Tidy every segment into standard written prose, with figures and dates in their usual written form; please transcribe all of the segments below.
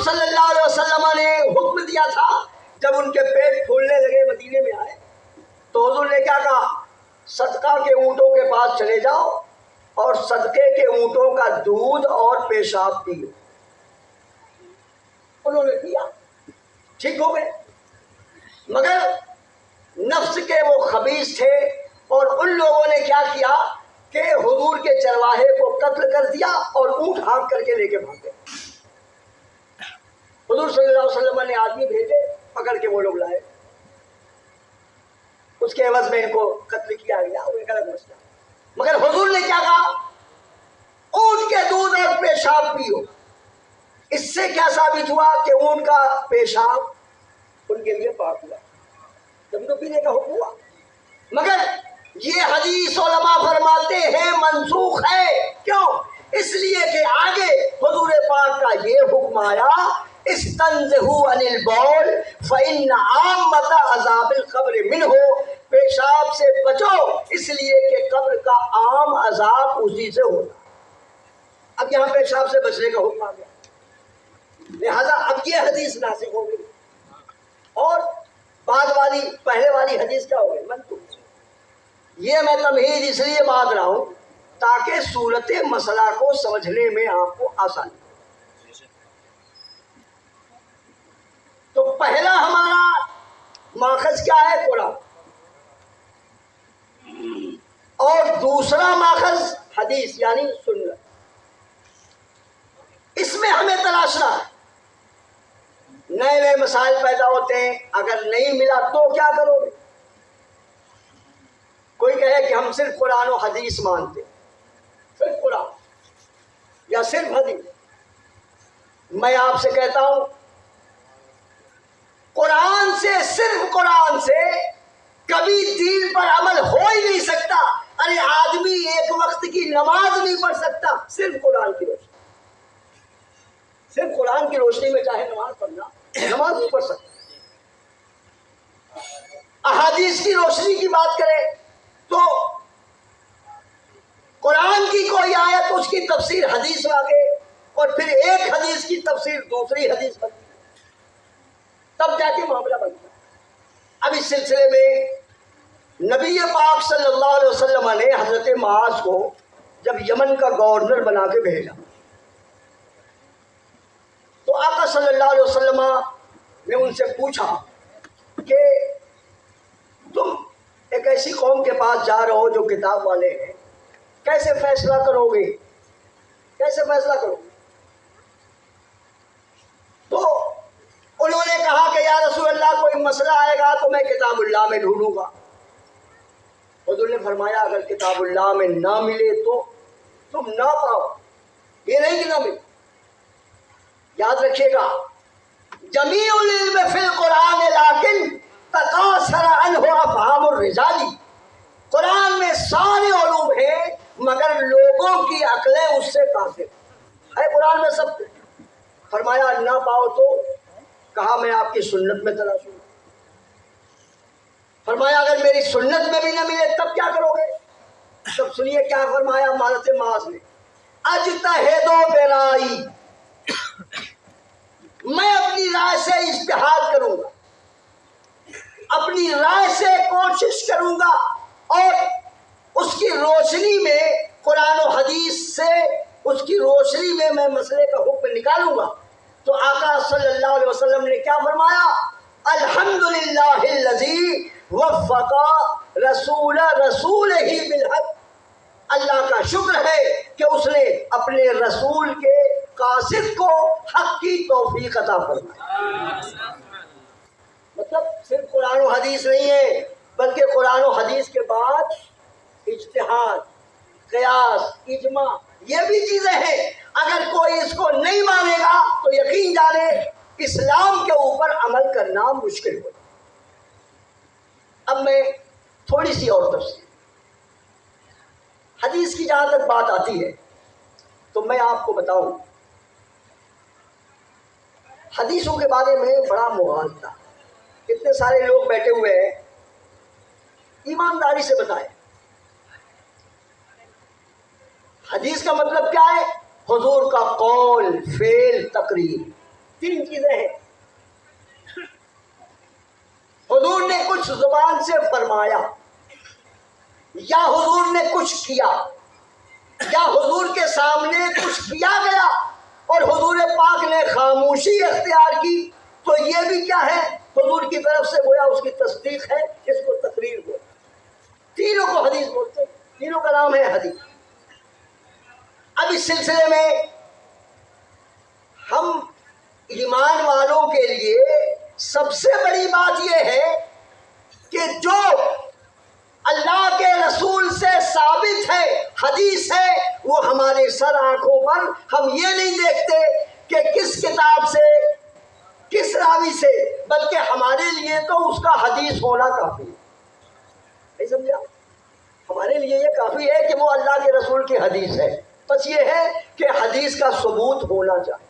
صلی اللہ علیہ وسلم نے حکم دیا تھا، جب ان کے پیٹ پھولنے لگے مدینے میں آئے تو حضور نے کیا کہا؟ صدقہ کے اونٹوں کے پاس چلے جاؤ اور صدقے کے اونٹوں کا دودھ اور پیشاب پیو۔ انہوں نے کیا، ٹھیک ہو گئے، مگر نفس کے وہ خبیث تھے اور ان لوگوں نے کیا کیا کہ حضور کے چرواہے کو قتل کر دیا اور اونٹ ہانک کر کے لے کے بھاگے۔ حضور صلی اللہ علیہ وسلم نے آدمی بھیجے، پکڑ کے وہ لوگ لائے، اس کے عوض میں ان کو قتل کیا گیا، وہ ایک الگ مسئلہ۔ مگر حضور نے کیا کہا؟ اونٹ کے دودھ اور پیشاب پیو۔ اس سے کیا ثابت ہوا کہ اونٹ کا پیشاب ان کے لیے پاک ہوا، جب تو پینے کا حکم ہوا۔ مگر یہ حدیث علماء فرماتے ہیں منسوخ ہے، کیوں؟ اس لیے کہ آگے حضور پاک کا یہ حکم آیا، استنزہوا عن البول فإن عامۃ عذاب القبر منہ، پیشاب سے بچو اس لیے کہ قبر کا عام عذاب اسی سے ہوتا۔ اب یہاں پیشاب سے بچنے کا حکم آ گیا، لہذا اب یہ حدیث ناسخ ہو گئی، اور بعد والی پہلے والی حدیث کیا ہو گئی؟ منسوخ۔ یہ میں تمہید اس لیے باندھ رہا ہوں تاکہ صورت مسئلہ کو سمجھنے میں آپ کو آسانی۔ تو پہلا ہمارا ماخذ کیا ہے؟ قرآن، اور دوسرا ماخذ حدیث یعنی سنت۔ اس میں ہمیں تلاشنا ہے، نئے نئے مسائل پیدا ہوتے ہیں، اگر نہیں ملا تو کیا کرو گے؟ کوئی کہے کہ ہم صرف قرآن و حدیث مانتے، صرف قرآن یا صرف حدیث۔ میں آپ سے کہتا ہوں قرآن سے، صرف قرآن سے کبھی دین پر عمل ہو ہی نہیں سکتا۔ ارے آدمی ایک وقت کی نماز نہیں پڑھ سکتا صرف قرآن کی روشنی، صرف قرآن کی روشنی میں چاہے نماز پڑھنا، نماز نہیں پڑھ سکتا۔ احادیث کی روشنی کی بات کریں تو قرآن کی کوئی آیت، اس کی تفسیر حدیث میں آگے، اور پھر ایک حدیث کی تفسیر دوسری حدیث بنتی ہے، تب جا کے معاملہ بنتا ہے۔ اب اس سلسلے میں نبی پاک صلی اللہ علیہ وسلم نے حضرت معاذ کو جب یمن کا گورنر بنا کے بھیجا تو آقا صلی اللہ علیہ وسلم نے ان سے پوچھا کہ تم ایک ایسی قوم کے پاس جا رہے ہو جو کتاب والے ہیں، کیسے فیصلہ کرو گے؟ کیسے فیصلہ کرو گے؟ تو انہوں نے کہا کہ یا رسول اللہ کوئی مسئلہ آئے گا تو میں کتاب اللہ میں ڈھونڈوں گا۔ حضور نے فرمایا اگر کتاب اللہ میں نہ ملے تو تم نہ پاؤ، یہ نہیں کہ نہ ملے۔ یاد رکھیے گا جمیع العلم فی القرآن لیکن تقاصر عنہ افہام الرجال، قرآن میں سارے علوم ہیں مگر لوگوں کی عقلیں اس سے قاصر ہے۔ قرآن میں سب فرمایا نہ پاؤ تو کہا میں آپ کی سنت میں تلاشوں، فرمایا اگر میری سنت میں بھی نہ ملے تب کیا کرو گے؟ تب سنیے کیا فرمایا حضرت معاذ نے، اجتہدوا برائی، میں اپنی رائے سے اجتہاد کروں گا، اپنی رائے سے کوشش کروں گا، اور اس کی روشنی میں قرآن و حدیث سے اس کی روشنی میں میں مسئلے کا حکم نکالوں گا۔ تو آقا صلی اللہ علیہ وسلم نے کیا فرمایا؟ الحمدللہ الذی وفق رسولہ بالحق، اللہ کا شکر ہے کہ اس نے اپنے رسول کے قاصد کو حق کی توفیق عطا فرمائی۔ مطلب صرف قرآن و حدیث نہیں ہے بلکہ قرآن و حدیث کے بعد اجتہاد، قیاس، اجماع، یہ بھی چیزیں ہیں۔ اگر کوئی اس کو نہیں مانے گا تو یقین جانے اسلام کے اوپر عمل کرنا مشکل ہوگا۔ اب میں تھوڑی سی اور تفصیل، حدیث کی جہاں تک بات آتی ہے تو میں آپ کو بتاؤں حدیثوں کے بارے میں بڑا مغالطہ، اتنے سارے لوگ بیٹھے ہوئے ہیں، ایمانداری سے بتائیں حدیث کا مطلب کیا ہے؟ حضور کا قول، فعل، تقریر، تین چیزیں ہیں. حضور نے کچھ زبان سے فرمایا، یا حضور نے کچھ کیا، یا حضور کے سامنے کچھ کیا گیا اور حضور پاک نے خاموشی اختیار کی، تو یہ بھی کیا ہے؟ حضور کی طرف سے گویا اس کی تصدیق ہے، اس کو تقریر بولتے. تینوں کو حدیث بولتے ہیں، تینوں کا نام ہے حدیث. اب اس سلسلے میں ہم ایمان والوں کے لیے سب سے بڑی بات یہ ہے کہ جو اللہ کے رسول سے ثابت ہے، حدیث ہے، وہ ہمارے سر آنکھوں پر ہم یہ نہیں دیکھتے کہ کس کتاب سے، کس راوی سے، بلکہ ہمارے لیے تو اس کا حدیث ہونا کافی ہے. نہیں سمجھا؟ ہمارے لیے یہ کافی ہے کہ وہ اللہ کے رسول کی حدیث ہے. بس یہ ہے کہ حدیث کا ثبوت ہونا چاہیے.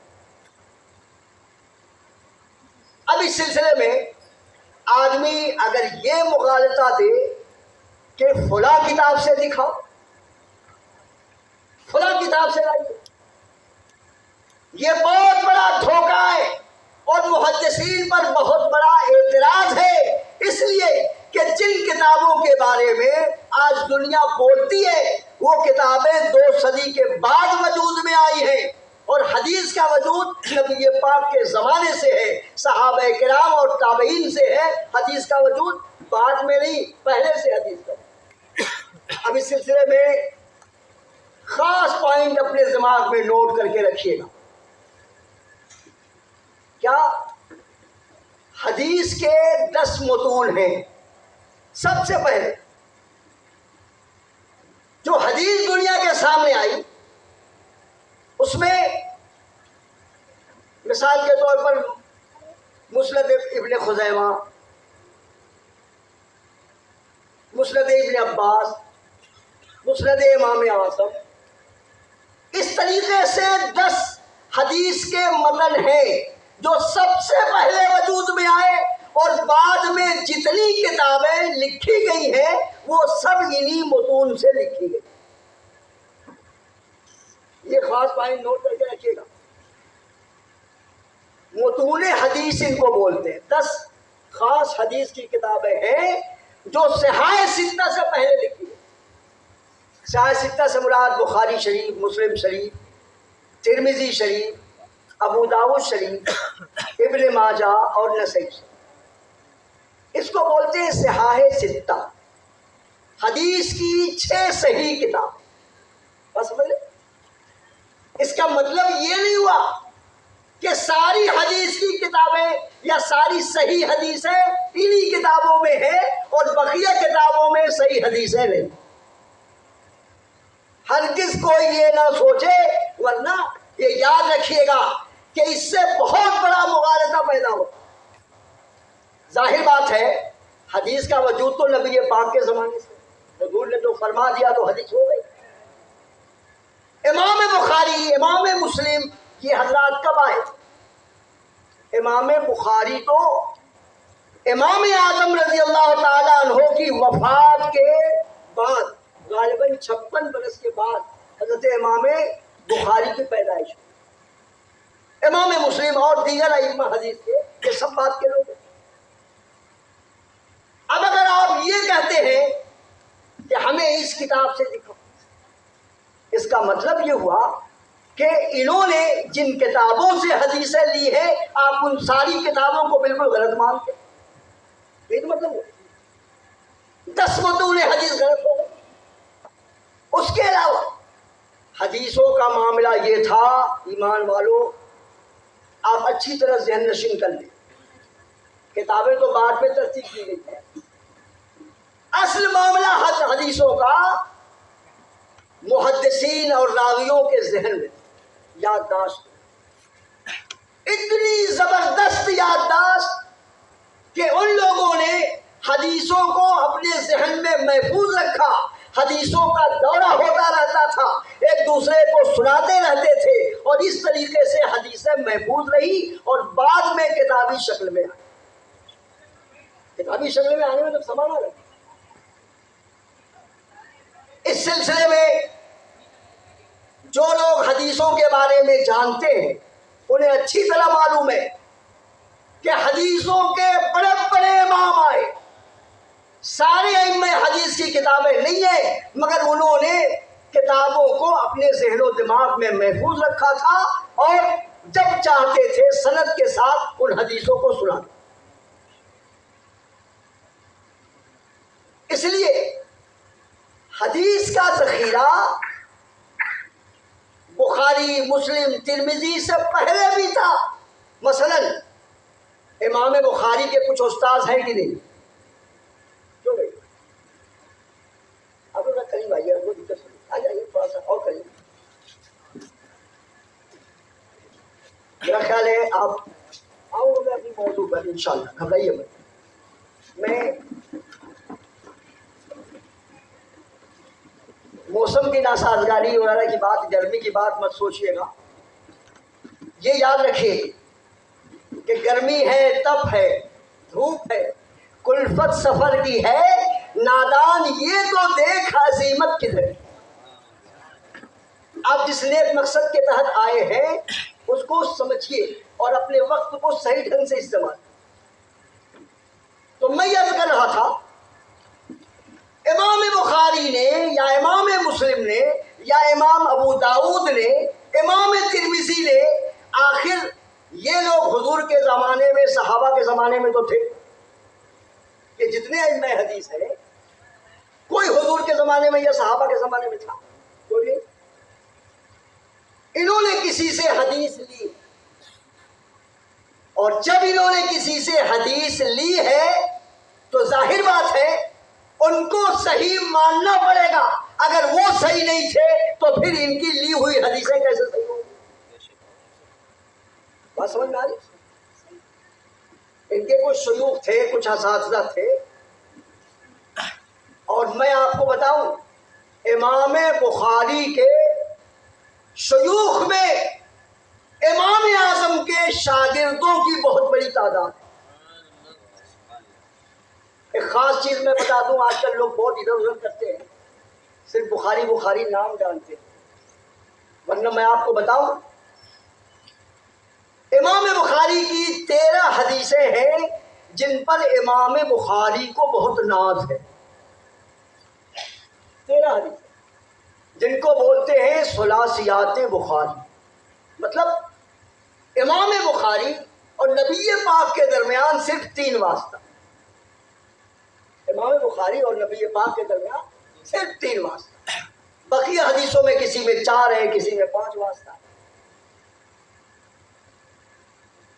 اب اس سلسلے میں آدمی اگر یہ مغالطہ دے کہ فلاں کتاب سے دکھاؤ، فلاں کتاب سے لائیے، یہ بہت بڑا دھوکہ ہے اور محدثین پر بہت بڑا اعتراض ہے. اس لیے کہ جن کتابوں کے بارے میں آج دنیا بولتی ہے وہ کتابیں 2 صدی کے بعد وجود میں آئی ہیں، اور حدیث کا وجود نبی پاک کے زمانے سے ہے، صحابہ کرام اور تابعین سے ہے. حدیث کا وجود بعد میں نہیں، پہلے سے حدیث کا. اب اس سلسلے میں خاص پوائنٹ اپنے دماغ میں نوٹ کر کے رکھیے گا. کیا حدیث کے 10 متون ہیں. سب سے پہلے جو حدیث دنیا کے سامنے آئی اس میں مثال کے طور پر مسند ابن خزیمہ، مسند ابن عباس، مسند امام اعظم، اس طریقے سے 10 حدیث کے متن ہیں جو سب سے پہلے وجود میں آئے، اور بعد میں جتنی کتابیں لکھی گئی ہیں وہ سب انہی متون سے لکھی گئی. یہ خاص پوائنٹ نوٹ کر کے رکھیے گا. متون حدیث ان کو بولتے ہیں. 10 خاص حدیث کی کتابیں ہیں جو صحاح ستہ سے پہلے لکھی گئی. صحاح ستہ سے مراد بخاری شریف، مسلم شریف، ترمذی شریف، ابو داؤد شریف، ابن ماجہ اور نسائی. اس کو بولتے ہیں صحاح ستہ. حدیث کی 6 صحیح کتاب. بس سمجھ. اس کا مطلب یہ نہیں ہوا کہ ساری حدیث کی کتابیں یا ساری صحیح حدیثیں انہی کتابوں میں ہیں اور بقیہ کتابوں میں صحیح حدیثیں نہیں. ہرگز کوئی یہ نہ سوچے، ورنہ یہ یاد رکھیے گا کہ اس سے بہت بڑا مغالطہ پیدا ہو. ظاہر بات ہے حدیث کا وجود تو نبی پاک کے زمانے سے، حضور نے تو فرما دیا تو حدیث ہو گئی. امام بخاری، امام مسلم، یہ حضرات کب آئے؟ امام بخاری تو امام اعظم رضی اللہ تعالیٰ عنہ کی وفات کے بعد، غالباً 56 برس کے بعد حضرت امام بخاری کی پیدائش. امام مسلم اور دیگر ائمہ حدیث کے یہ سب بات کے لوگ ہیں. اب اگر آپ یہ کہتے ہیں کہ ہمیں اس کتاب سے دکھاؤ، اس کا مطلب یہ ہوا کہ انہوں نے جن کتابوں سے حدیثیں لی ہیں آپ ان ساری کتابوں کو بالکل غلط مانتے. یہ مطلب 10 متون حدیث غلط ہو گئے. اس کے علاوہ حدیثوں کا معاملہ یہ تھا، ایمان والوں آپ اچھی طرح ذہن نشین کر لیں، کتابیں تو بعد میں ترتیب کی گئی ہیں. اصل معاملہ حدیثوں کا محدثین اور راویوں کے ذہن میں یادداشت، اتنی زبردست یادداشت کہ ان لوگوں نے حدیثوں کو اپنے ذہن میں محفوظ رکھا. حدیثوں کا دورہ ہوتا رہتا تھا، ایک دوسرے کو سناتے رہتے تھے، اور اس طریقے سے حدیثیں محفوظ رہی اور بعد میں کتابی شکل میں آئی. کتابی شکل میں آنے میں تو سمانا لگا. اس سلسلے میں جو لوگ حدیثوں کے بارے میں جانتے ہیں انہیں اچھی طرح معلوم ہے کہ حدیثوں کے بڑے بڑے امام آئے، سارے ائمہ حدیث کی کتابیں نہیں ہیں، مگر انہوں نے کتابوں کو اپنے ذہن و دماغ میں محفوظ رکھا تھا اور جب چاہتے تھے سند کے ساتھ ان حدیثوں کو سنا۔ اس لیے حدیث کا ذخیرہ بخاری، مسلم، ترمذی سے پہلے بھی تھا۔ مثلا امام بخاری کے کچھ استاد ہیں کہ نہیں؟ کیوں نہیں؟ اب اپنا قریب آئیے، وہ دقت آ جائیے، تھوڑا سا اور قریب۔ میرا خیال ہے آپ آؤ گے اپنی موضوع پر انشاءاللہ، گھبرائیے مت۔ میں موسم کی ناسازگاری وغیرہ کی بات، گرمی کی بات مت سوچیے گا، یہ یاد رکھیے کہ گرمی ہے، تپ ہے، دھوپ ہے، کلفت سفر کی ہے، نادان یہ تو دیکھ عزیمت کدھر۔ آپ جس نیک مقصد کے تحت آئے ہیں اس کو سمجھیے اور اپنے وقت کو صحیح ڈھنگ سے استعمال۔ تو میں یہ کر رہا تھا، امام بخاری نے یا امام مسلم نے یا امام ابو داؤد نے، امام ترمذی نے، آخر یہ لوگ حضور کے زمانے میں، صحابہ کے زمانے میں تو تھے کہ جتنے ائمہ حدیث ہیں، کوئی حضور کے زمانے میں یا صحابہ کے زمانے میں تھا؟ کوئی نہیں۔ انہوں نے کسی سے حدیث لی، اور جب انہوں نے کسی سے حدیث لی ہے تو ظاہر بات ہے ان کو صحیح ماننا پڑے گا۔ اگر وہ صحیح نہیں تھے تو پھر ان کی لی ہوئی حدیثیں کیسے صحیح ہوں گی؟ بات سمجھ میں آ رہی؟ ان کے کچھ شیوخ تھے، کچھ اساتذہ تھے، اور میں آپ کو بتاؤں امام بخاری کے شیوخ میں امام اعظم کے شاگردوں کی بہت بڑی تعداد ہے۔ ایک خاص چیز میں بتا دوں، آج کل لوگ بہت ادھر ادھر کرتے ہیں، صرف بخاری بخاری نام ڈالتے ہیں، ورنہ میں آپ کو بتاؤں امام بخاری کی 13 حدیثیں ہیں جن پر امام بخاری کو بہت ناز ہے۔ 13 حدیثیں جن کو بولتے ہیں ثلاثیات بخاری، مطلب امام بخاری اور نبی پاک کے درمیان صرف 3 واسطہ۔ امام بخاری اور نبی پاک کے درمیان صرف 3 واسطہ، بقیہ حدیثوں میں کسی میں 4 ہے، کسی میں 5 واسطہ ہے۔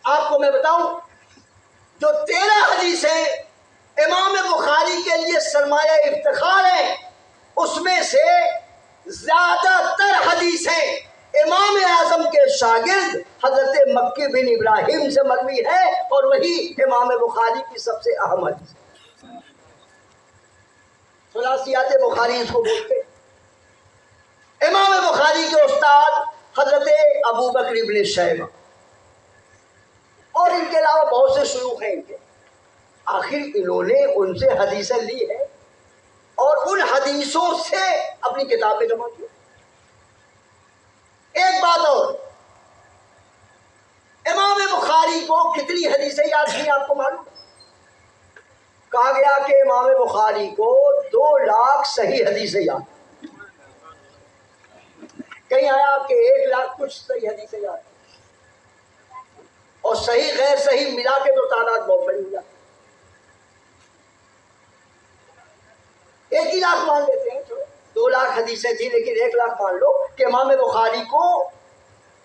آپ کو میں بتاؤں جو 13 حدیثیں امام بخاری کے لیے سرمایہ افتخار ہیں، اس میں سے زیادہ تر حدیثیں امام اعظم کے شاگرد حضرت مکی بن ابراہیم سے مروی ہے، اور وہی امام بخاری کی سب سے اہم حدیث ہے۔ ثلاثیات بخاری اس کو بولتے ہیں۔ امام بخاری کے استاد حضرت ابو بکر ابن شیبہ، اور ان کے علاوہ بہت سے شیوخ ہیں ان کے۔ آخر انہوں نے ان سے حدیثیں لی ہے اور ان حدیثوں سے اپنی کتابیں جمع کی۔ ایک بات اور، امام بخاری کو کتنی حدیثیں یاد تھیں آپ کو معلوم؟ کہا گیا کہ امام بخاری کو 2 لاکھ صحیح حدیثیں یاد، کہیں آیا کہ 1 لاکھ کچھ صحیح حدیثیں یاد، اور صحیح غیر صحیح ملا کے تو تعداد بہت بڑی ہو جاتی۔ 1 ہی لاکھ مان لیتے ہیں، 2 لاکھ حدیثیں تھیں لیکن 1 لاکھ مان لو کہ امام بخاری کو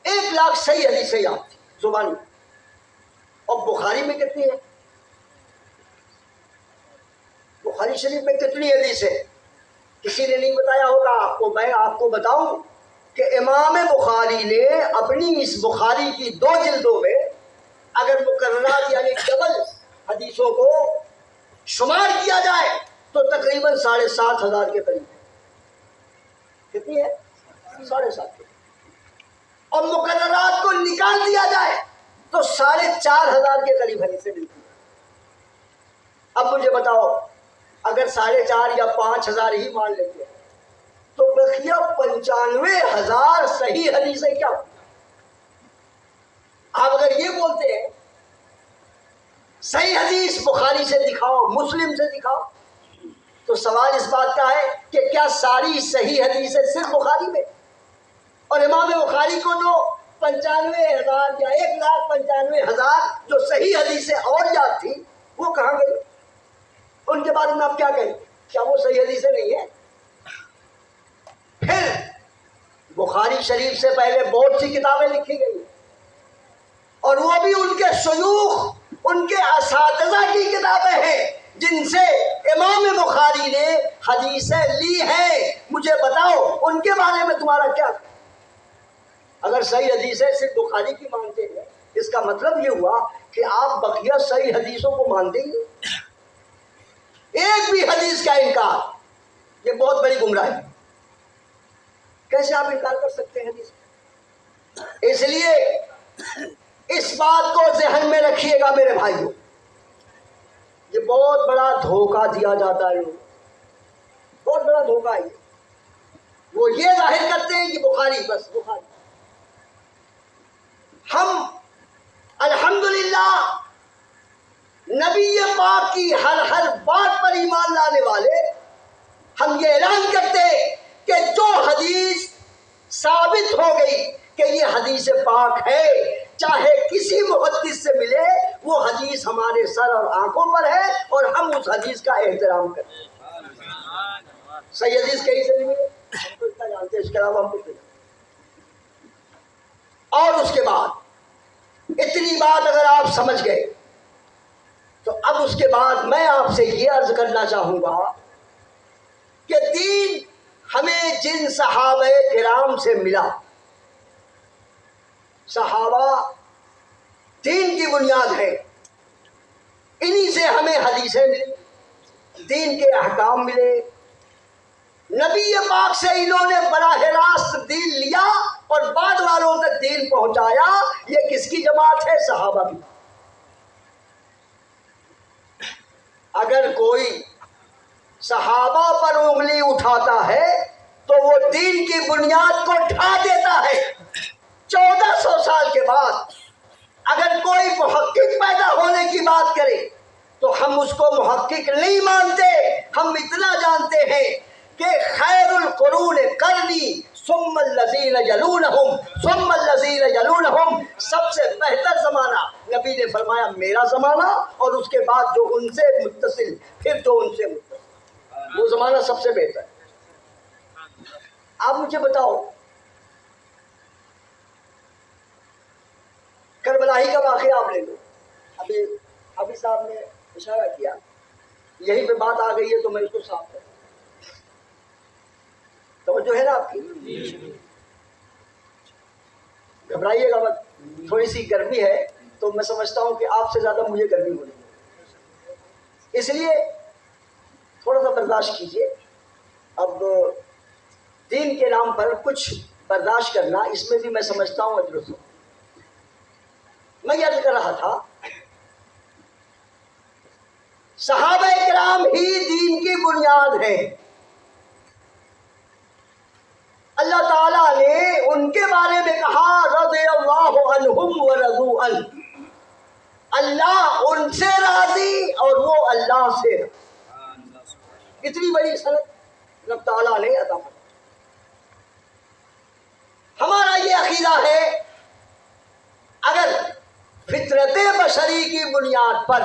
1 لاکھ صحیح حدیثیں یاد تھی زبانی۔ اور بخاری میں کتنی ہے؟ بخاری شریف میں کتنی حدیثیں کسی نے نہیں بتایا ہوگا آپ کو، میں آپ کو بتاؤں کہ امام بخاری نے اپنی اس بخاری کی 2 جلدوں میں اگر مقررات یعنی ڈبل حدیثوں کو شمار کیا جائے تو تقریباً 7,500 کے قریب ہے۔ کتنی ہے؟ 7,500۔ اور مقررات کو نکال دیا جائے تو 4,500 کے قریب حدیثیں ملتی ہیں۔ اب مجھے بتاؤ اگر 4,500 یا 5,000 ہی مان لیتے ہیں تو بقیہ 95,000 صحیح حدیثیں کیا؟ آپ اگر یہ بولتے ہیں صحیح حدیث بخاری سے دکھاؤ، مسلم سے دکھاؤ، تو سوال اس بات کا ہے کہ کیا ساری صحیح حدیثیں صرف بخاری میں؟ اور امام بخاری کو تو 95,000 یا 1,95,000 جو صحیح حدیثیں اور یاد تھی وہ کہاں گئی؟ ان کے بارے میں آپ کیا کہیں؟ کیا وہ صحیح حدیثیں نہیں ہیں؟ پھر بخاری شریف سے پہلے بہت سی کتابیں لکھی گئی اور وہ بھی ان کے شیوخ، ان کے اساتذہ کی کتابیں ہیں جن سے امام بخاری نے حدیثیں لی ہیں۔ مجھے بتاؤ ان کے بارے میں تمہارا کیا؟ اگر صحیح حدیثیں صرف بخاری کی مانتے ہیں اس کا مطلب یہ ہوا کہ آپ بقیہ صحیح حدیثوں کو مانتے ہی نہیں، ایک بھی حدیث کا انکار، یہ بہت بڑی گمراہی ہے۔ کیسے آپ انکار کر سکتے ہیں حدیث؟ اس لیے اس بات کو ذہن میں رکھیے گا میرے بھائیوں، یہ بہت بڑا دھوکہ دیا جاتا ہے، بہت بڑا دھوکہ ہے۔ وہ یہ ظاہر کرتے ہیں کہ بخاری، بس بخاری۔ ہم الحمدللہ نبی پاک کی ہر بات پر ایمان لانے والے، ہم یہ اعلان کرتے کہ جو حدیث ثابت ہو گئی کہ یہ حدیث پاک ہے، چاہے کسی محدث سے ملے، وہ حدیث ہمارے سر اور آنکھوں پر ہے اور ہم اس حدیث کا احترام کرتے ہیں۔ صحیح حدیث کہیں سے نہیں ملے، ہم تو اتنا جانتے ہیں، اس کے علاوہ ہم کچھ نہیں۔ اور اس کے بعد اتنی بات اگر آپ سمجھ گئے تو اب اس کے بعد میں آپ سے یہ عرض کرنا چاہوں گا کہ دین ہمیں جن صحابہ کرام سے ملا، صحابہ دین کی بنیاد ہے، انہی سے ہمیں حدیثیں ملی، دین کے احکام ملے، نبی پاک سے انہوں نے براہ راست دین لیا اور بعد والوں تک دین پہنچایا۔ یہ کس کی جماعت ہے؟ صحابہ کی۔ اگر کوئی صحابہ پر انگلی اٹھاتا ہے تو وہ دین کی بنیاد کو ڈھا دیتا ہے۔ 1400 سال کے بعد اگر کوئی محقق پیدا ہونے کی بات کرے تو ہم اس کو محقق نہیں مانتے، ہم اتنا جانتے ہیں کہ خیر القرون قرنی ثم الذین یلونہم ثم الذین یلونہم، سب سے بہتر زمانہ نبی نے فرمایا میرا زمانہ، اور اس کے بعد جو ان سے متصل، پھر جو ان سے متصل، وہ زمانہ سب سے بہتر ہے۔ آپ مجھے بتاؤ، کربلا ہی کا واقعہ آپ لے لو، ابھی صاحب نے اشارہ کیا، یہی پہ بات آ گئی ہے تو میں اس کو صاف کروں، توجہ ہے نا آپ کی؟ گھبرائیے گا مت، تھوڑی سی گرمی ہے تو میں سمجھتا ہوں کہ آپ سے زیادہ مجھے گرمی ہو رہی ہے، اس لیے تھوڑا سا برداشت کیجیے۔ اب دین کے نام پر کچھ برداشت کرنا، اس میں بھی میں سمجھتا ہوں اجر و ثواب۔ میں یہ عرض کر رہا تھا، صحابہ کرام ہی دین کی بنیاد ہیں۔ اللہ تعالیٰ نے ان کے بارے میں کہا رضی اللہ عنہم ورضوا عنہ، اللہ ان سے راضی اور وہ اللہ سے راضی۔ اتنی بڑی صنعت رب تعالیٰ نے عطا فرمائی۔ ہمارا یہ عقیدہ ہے اگر فطرت بشری کی بنیاد پر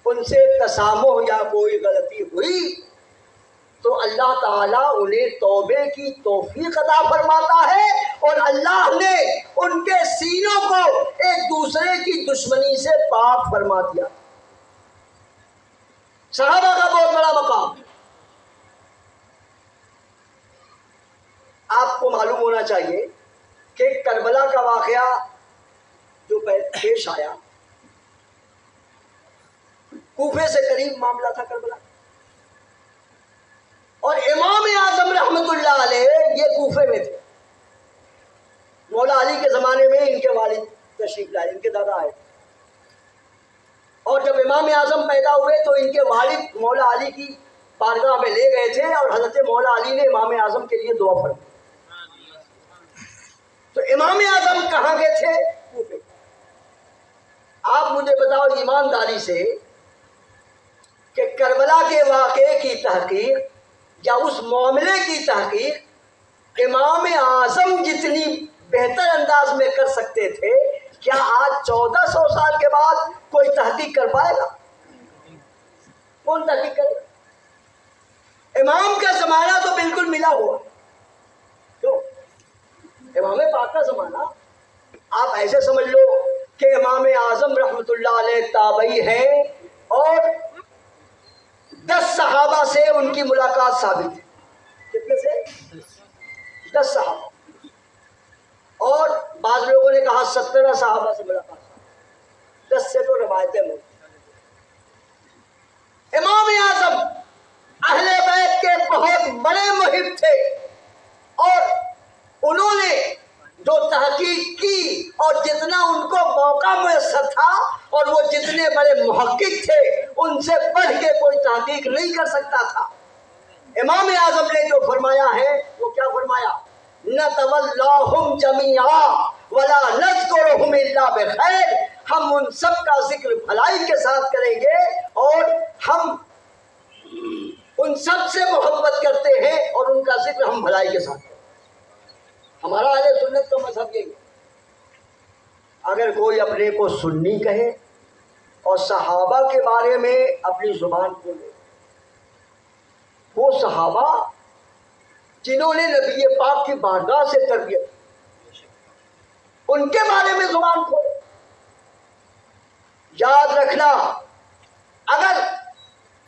ان سے تسامح یا کوئی غلطی ہوئی تو اللہ تعالیٰ انہیں توبے کی توفیق عطا فرماتا ہے، اور اللہ نے ان کے سینوں کو ایک دوسرے کی دشمنی سے پاک فرما دیا۔ صحابہ کا بہت بڑا مقام ہے۔ آپ کو معلوم ہونا چاہیے کہ کربلا کا واقعہ جو پیش آیا، کوفے سے قریب معاملہ تھا کربلا، اور امام اعظم رحمت اللہ علیہ یہ کوفے میں تھے۔ مولا علی کے زمانے میں ان کے والد تشریف لائے، ان کے دادا آئے، اور جب امام اعظم پیدا ہوئے تو ان کے والد مولا علی کی بارگاہ میں لے گئے تھے، اور حضرت مولا علی نے امام اعظم کے لیے دعا فرمائی۔ تو امام اعظم کہاں گئے تھے؟ آپ مجھے بتاؤ ایمانداری سے کہ کربلا کے واقعے کی تحقیق یا اس معاملے کی تحقیق امام اعظم جتنی بہتر انداز میں کر سکتے تھے، کیا آج 1400 سال کے بعد کوئی تحقیق کر پائے گا؟ کون تحقیق کرے گا؟ امام کا زمانہ تو بالکل ملا ہوا، تو امام پاک کا زمانہ آپ ایسے سمجھ لو کہ امام اعظم رحمۃ اللہ علیہ تابعی ہیں اور 10 صحابہ سے ان کی ملاقات ثابت ہے۔ کتنے سے؟ 10 صحابہ، اور بعض لوگوں نے کہا 17 صحابہ سے ملاقات، 10 سے تو روایتیں موجود۔ امام اعظم اہل بیت کے بہت بڑے محب تھے، اور انہوں نے جو تحقیق کی اور جتنا ان کو موقع میسر تھا اور وہ جتنے بڑے محقق تھے ان سے بڑھ کے کوئی تحقیق نہیں کر سکتا تھا۔ امام اعظم نے جو فرمایا ہے وہ کیا فرمایا؟ نَتَوَلَّاهُمْ جَمِيعًا وَلَا نَذْكُرُهُمْ إِلَّا بِخَيْرٍ، ہم ان سب کا ذکر بھلائی کے ساتھ کریں گے، اور ہم ان سب سے محبت کرتے ہیں اور ان کا ذکر ہم بھلائی کے ساتھ کریں۔ ہمارا اہل سنت کا مذہب یہ ہے، اگر کوئی اپنے کو سنی کہے اور صحابہ کے بارے میں اپنی زبان کھولے، وہ صحابہ جنہوں نے نبی پاک کی بارگاہ سے تربیت، ان کے بارے میں زبان کھولے۔ یاد رکھنا، اگر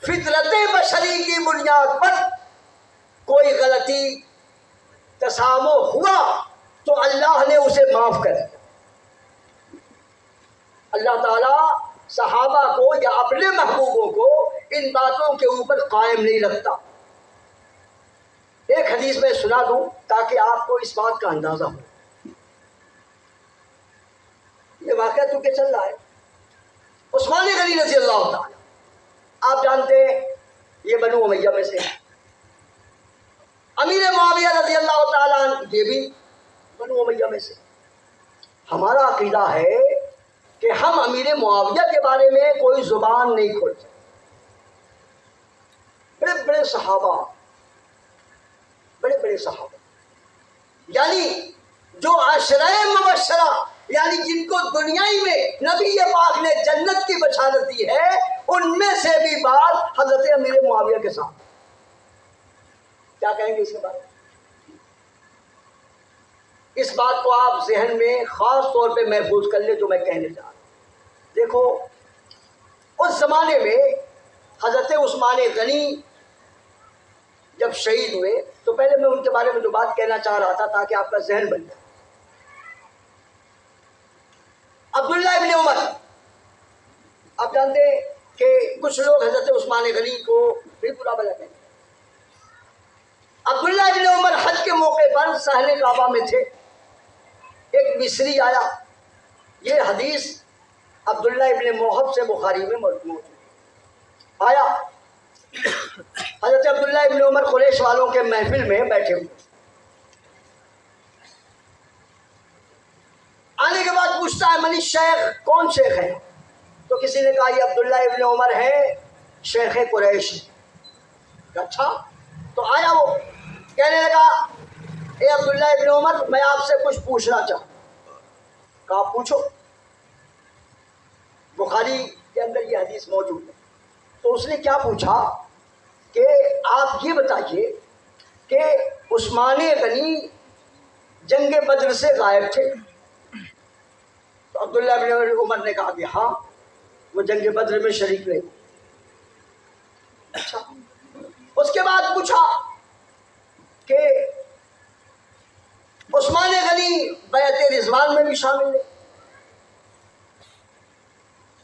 فطرت بشری کی بنیاد پر کوئی غلطی تسامح ہوا تو اللہ نے اسے معاف کر دیا۔ اللہ تعالیٰ صحابہ کو یا اپنے محبوبوں کو ان باتوں کے اوپر قائم نہیں رکھتا۔ ایک حدیث میں سنا دوں تاکہ آپ کو اس بات کا اندازہ ہو۔ یہ واقعہ چونکہ چل رہا ہے، عثمان غنی رضی اللہ تعالیٰ، آپ جانتے ہیں یہ بنو امیہ میں سے، امیر معاویہ رضی اللہ تعالیٰ عنہ یہ بھی بنو امیہ میں سے۔ ہمارا عقیدہ ہے کہ ہم امیر معاویہ کے بارے میں کوئی زبان نہیں کھول سکتے۔ بڑے بڑے صحابہ، بڑے بڑے صحابہ، یعنی جو عشرہ مبشرہ، یعنی جن کو دنیائی میں نبی پاک نے جنت کی بشارت دی ہے، ان میں سے بھی بات حضرت امیر معاویہ کے ساتھ۔ کیا کہیں گے اس کے بارے میں؟ اس بات کو آپ ذہن میں خاص طور پہ محفوظ کر لیں جو میں کہنے جا رہا ہوں۔ دیکھو، اس زمانے میں حضرت عثمان غنی جب شہید ہوئے تو پہلے میں ان کے بارے میں جو بات کہنا چاہ رہا تھا تاکہ آپ کا ذہن بن جائے۔ عبداللہ ابن عمر، آپ جانتے ہیں کہ کچھ لوگ حضرت عثمان غنی کو بھی برا بھلا کہتے ہیں۔ عبداللہ ابن عمر حج کے موقع پر صحن کعبہ میں تھے، ایک مصری آیا۔ یہ حدیث عبداللہ ابن موہب سے بخاری میں موجود ہے۔ آیا، حضرت عبداللہ ابن عمر قریش والوں کے محفل میں بیٹھے ہوئے، آنے کے بعد پوچھتا ہے منی شیخ، کون شیخ ہے؟ تو کسی نے کہا یہ عبداللہ ابن عمر ہے، شیخ قریش۔ اچھا، تو آیا وہ کہنے لگا اے عبداللہ ابن عمر، میں آپ سے کچھ پوچھنا چاہوں۔ کہا پوچھو۔ بخاری کے اندر یہ حدیث موجود ہے۔ تو اس نے کیا پوچھا کہ آپ یہ بتائیے کہ عثمان غنی جنگ بدر سے غائب تھے؟ تو عبداللہ ابن عمر نے کہا کہ ہاں، وہ جنگ بدر میں شریک نہیں۔ اچھا، اس کے بعد پوچھا کہ عثمان غنی بیعت رضوان میں بھی شامل ہے؟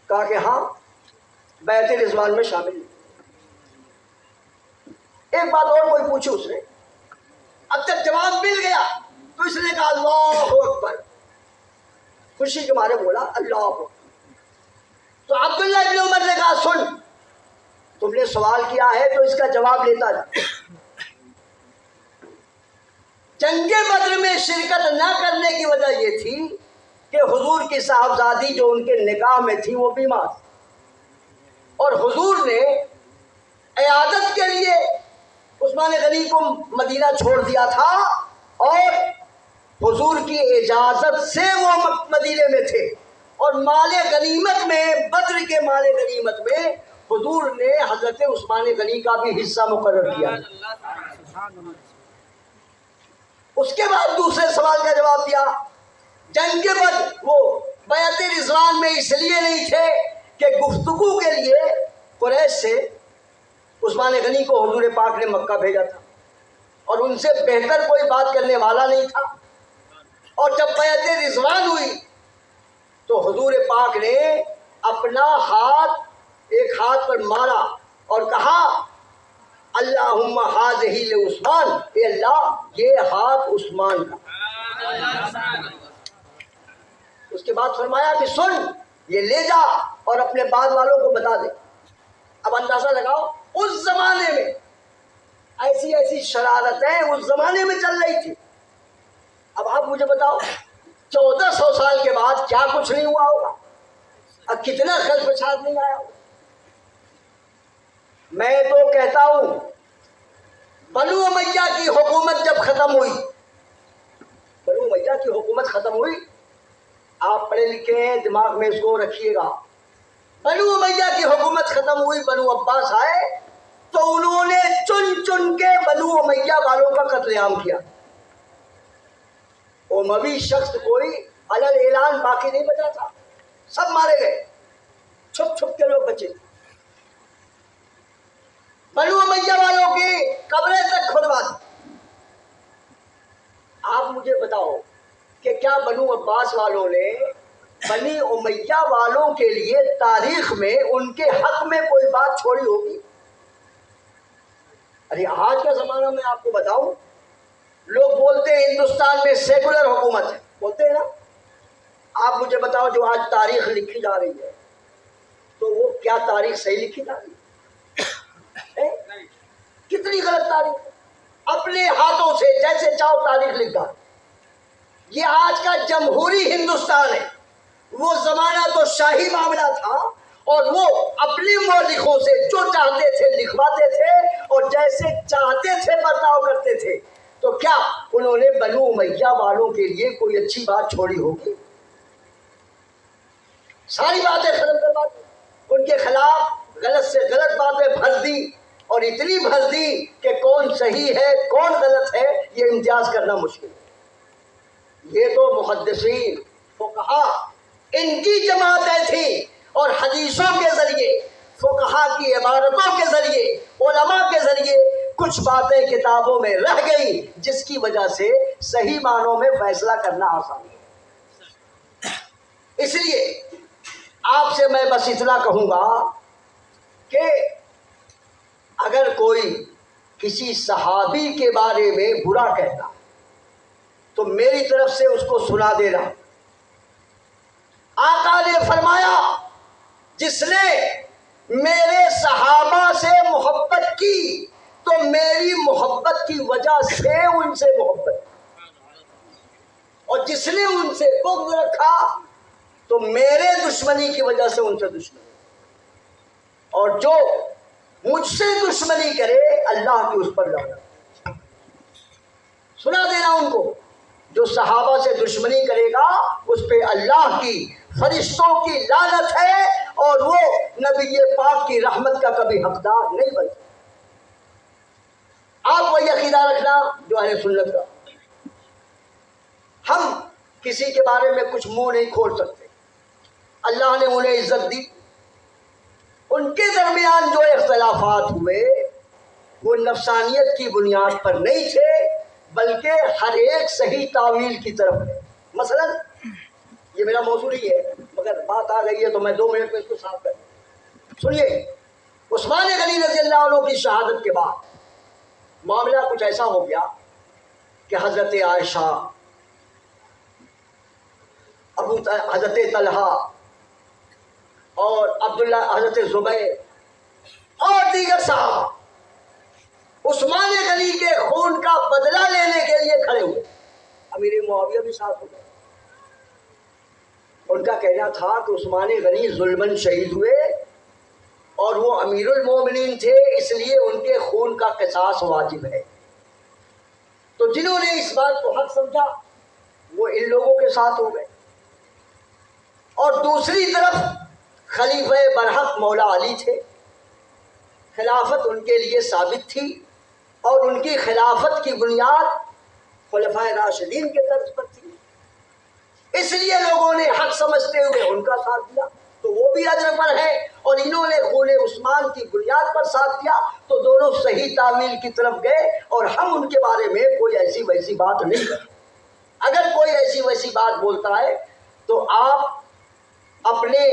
کہا کہ ہاں، بیعت رضوان میں شامل ہے۔ ایک بات اور کوئی پوچھی اس نے، اب جب جواب مل گیا تو اس نے کہا اللہ اکبر، خوشی کے مارے بولا اللہ اکبر۔ تو عبداللہ ابن عمر نے کہا سن، تم نے سوال کیا ہے تو اس کا جواب لیتا جا۔ جنگ بدر میں شرکت نہ کرنے کی وجہ یہ تھی کہ حضور کی صاحبزادی جو ان کے نکاح میں تھی وہ بیمار، اور حضور نے عیادت کے لیے عثمان غنی کو مدینہ چھوڑ دیا تھا، اور حضور کی اجازت سے وہ مدینے میں تھے، اور مال غنیمت میں، بدر کے مال غنیمت میں حضور نے حضرت عثمان غنی کا بھی حصہ مقرر کیا۔ اس کے بعد دوسرے سوال کا جواب دیا، جنگ کے بعد وہ بیعت رضوان میں اس لیے نہیں تھے کہ گفتگو کے لیے قریش سے عثمان غنی کو حضور پاک نے مکہ بھیجا تھا، اور ان سے بہتر کوئی بات کرنے والا نہیں تھا، اور جب بیعت رضوان ہوئی تو حضور پاک نے اپنا ہاتھ ایک ہاتھ پر مارا اور کہا اللہم ھذہ لعثمان، اے اللہ یہ ہاتھ عثمان کا۔ اس کے بعد فرمایا کہ سن، یہ لے جا اور اپنے بعد والوں کو بتا دے۔ اب اندازہ لگاؤ اس زمانے میں ایسی ایسی شرارتیں اس زمانے میں چل رہی تھی۔ اب آپ مجھے بتاؤ 1400 سال کے بعد کیا کچھ نہیں ہوا ہوگا، اب کتنا خلق فساد نہیں آیا ہوگا۔ میں تو کہتا ہوں بنو امیہ کی حکومت جب ختم ہوئی، بنو امیہ کی حکومت ختم ہوئی، آپ پڑھے لکھے ہیں دماغ میں اس کو رکھیے گا، بنو امیہ کی حکومت ختم ہوئی، بنو عباس آئے تو انہوں نے چن چن کے بنو امیہ والوں کا قتل عام کیا۔ اموی شخص کوئی علل اعلان باقی نہیں بچا تھا، سب مارے گئے، چھپ چھپ کے لوگ بچے۔ بنو امیہ والوں کی قبریں تک کھدوا دی۔ آپ مجھے بتاؤ کہ کیا بنو عباس والوں نے بنی امیہ والوں کے لیے تاریخ میں ان کے حق میں کوئی بات چھوڑی ہوگی؟ ارے آج کا زمانہ میں آپ کو بتاؤں، لوگ بولتے ہیں ہندوستان میں سیکولر حکومت ہے، بولتے ہیں نا، آپ مجھے بتاؤ جو آج تاریخ لکھی جا رہی ہے تو وہ کیا تاریخ صحیح لکھی جا رہی ہے؟ کتنی غلط تاریخ، اپنے ہاتھوں سے جیسے چاہو تاریخ لکھ ڈال۔ یہ آج کا جمہوری ہندوستان ہے، وہ زمانہ تو شاہی معاملہ تھا، اور وہ اپنے مورخوں سے جو چاہتے تھے لکھواتے تھے اور جیسے چاہتے تھے برتاؤ کرتے تھے۔ تو کیا انہوں نے بنو امیہ والوں کے لیے کوئی اچھی بات چھوڑی ہوگی؟ ساری باتیں ختم کروا دی، ان کے خلاف غلط سے غلط باتیں بھر دی، اور اتنی بھر دی کہ کون صحیح ہے کون غلط ہے یہ امتیاز کرنا مشکل ہے۔ یہ تو محدثین فقہا ان کی جماعتیں تھیں، اور حدیثوں کے ذریعے، فقہا کی عبارتوں کے ذریعے، علماء کے ذریعے کچھ باتیں کتابوں میں رہ گئی، جس کی وجہ سے صحیح معنوں میں فیصلہ کرنا آسان ہے۔ اس لیے آپ سے میں بس اتنا کہوں گا کہ اگر کوئی کسی صحابی کے بارے میں برا کہتا تو میری طرف سے اس کو سنا دینا۔ آقا نے فرمایا جس نے میرے صحابہ سے محبت کی تو میری محبت کی وجہ سے ان سے محبت، اور جس نے ان سے بغض رکھا تو میرے دشمنی کی وجہ سے ان سے دشمنی، اور جو مجھ سے دشمنی کرے اللہ کی اس پر لعنت۔ سنا دینا ان کو، جو صحابہ سے دشمنی کرے گا اس پہ اللہ کی، فرشتوں کی لعنت ہے، اور وہ نبی پاک کی رحمت کا کبھی حقدار نہیں بن سکتا۔ آپ وہی عقیدہ رکھنا جو اہل سنت کا۔ ہم کسی کے بارے میں کچھ منہ نہیں کھول سکتے، اللہ نے انہیں عزت دی، ان کے درمیان جو اختلافات ہوئے وہ نفسانیت کی بنیاد پر نہیں تھے، بلکہ ہر ایک صحیح تعویل کی طرف ہے۔ مثلا یہ میرا موضوع ہی ہے، مگر بات آ گئی ہے تو میں 2 منٹ میں اس کو صاف کر دوں۔ سنیے، عثمان غنی رضی اللہ عنہ کی شہادت کے بعد معاملہ کچھ ایسا ہو گیا کہ حضرت عائشہ، حضرت طلحہ اور عبداللہ، حضرت زبیر اور دیگر صحابہ عثمان غنی کے خون کا بدلہ لینے کے لیے کھڑے ہوئے۔ امیر معاویہ بھی ساتھ ہو گئے، ان کا کہنا تھا کہ عثمان غنی ظلماً شہید ہوئے اور وہ امیر المومنین تھے، اس لیے ان کے خون کا قصاص واجب ہے۔ تو جنہوں نے اس بات کو حق سمجھا وہ ان لوگوں کے ساتھ ہو گئے، اور دوسری طرف خلیفہ برحق مولا علی تھے، خلافت ان کے لیے ثابت تھی، اور ان کی خلافت کی بنیاد خلفائے راشدین کے طرز پر تھی، اس لیے لوگوں نے حق سمجھتے ہوئے ان کا ساتھ دیا، تو وہ بھی اجر پر ہے، اور انہوں نے خون عثمان کی بنیاد پر ساتھ دیا، تو دونوں صحیح تعمیل کی طرف گئے، اور ہم ان کے بارے میں کوئی ایسی ویسی بات نہیں کرتے۔ اگر کوئی ایسی ویسی بات بولتا ہے تو آپ اپنے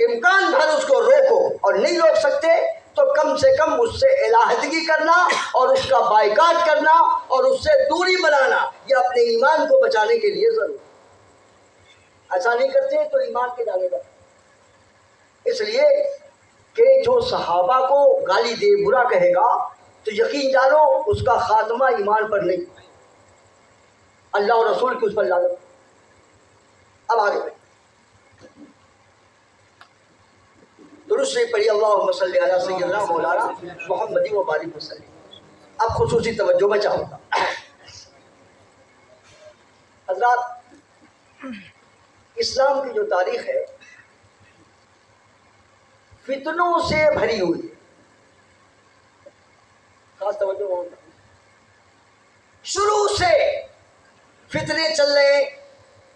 امکان بھر اس کو روکو، اور نہیں روک سکتے تو کم سے کم اس سے علیحدگی کرنا اور اس کا بائیکاٹ کرنا اور اس سے دوری بنانا، یہ اپنے ایمان کو بچانے کے لیے ضروری۔ ایسا نہیں کرتے تو ایمان کے جانے گا، اس لیے کہ جو صحابہ کو گالی دے، برا کہے گا، تو یقین جانو اس کا خاتمہ ایمان پر نہیں، اللہ اور رسول کی اس پر لعنت۔ اب آگے بڑھیں، درود شریف پڑھی، اللہم صلی علی سیدنا مولانا محمد و بارک وسلم۔ اب خصوصی توجہ میں چاہوں گا حضرات، اسلام کی جو تاریخ ہے فتنوں سے بھری ہوئی ہے، خاص توجہ ہوگا، شروع سے فتنے چل رہے،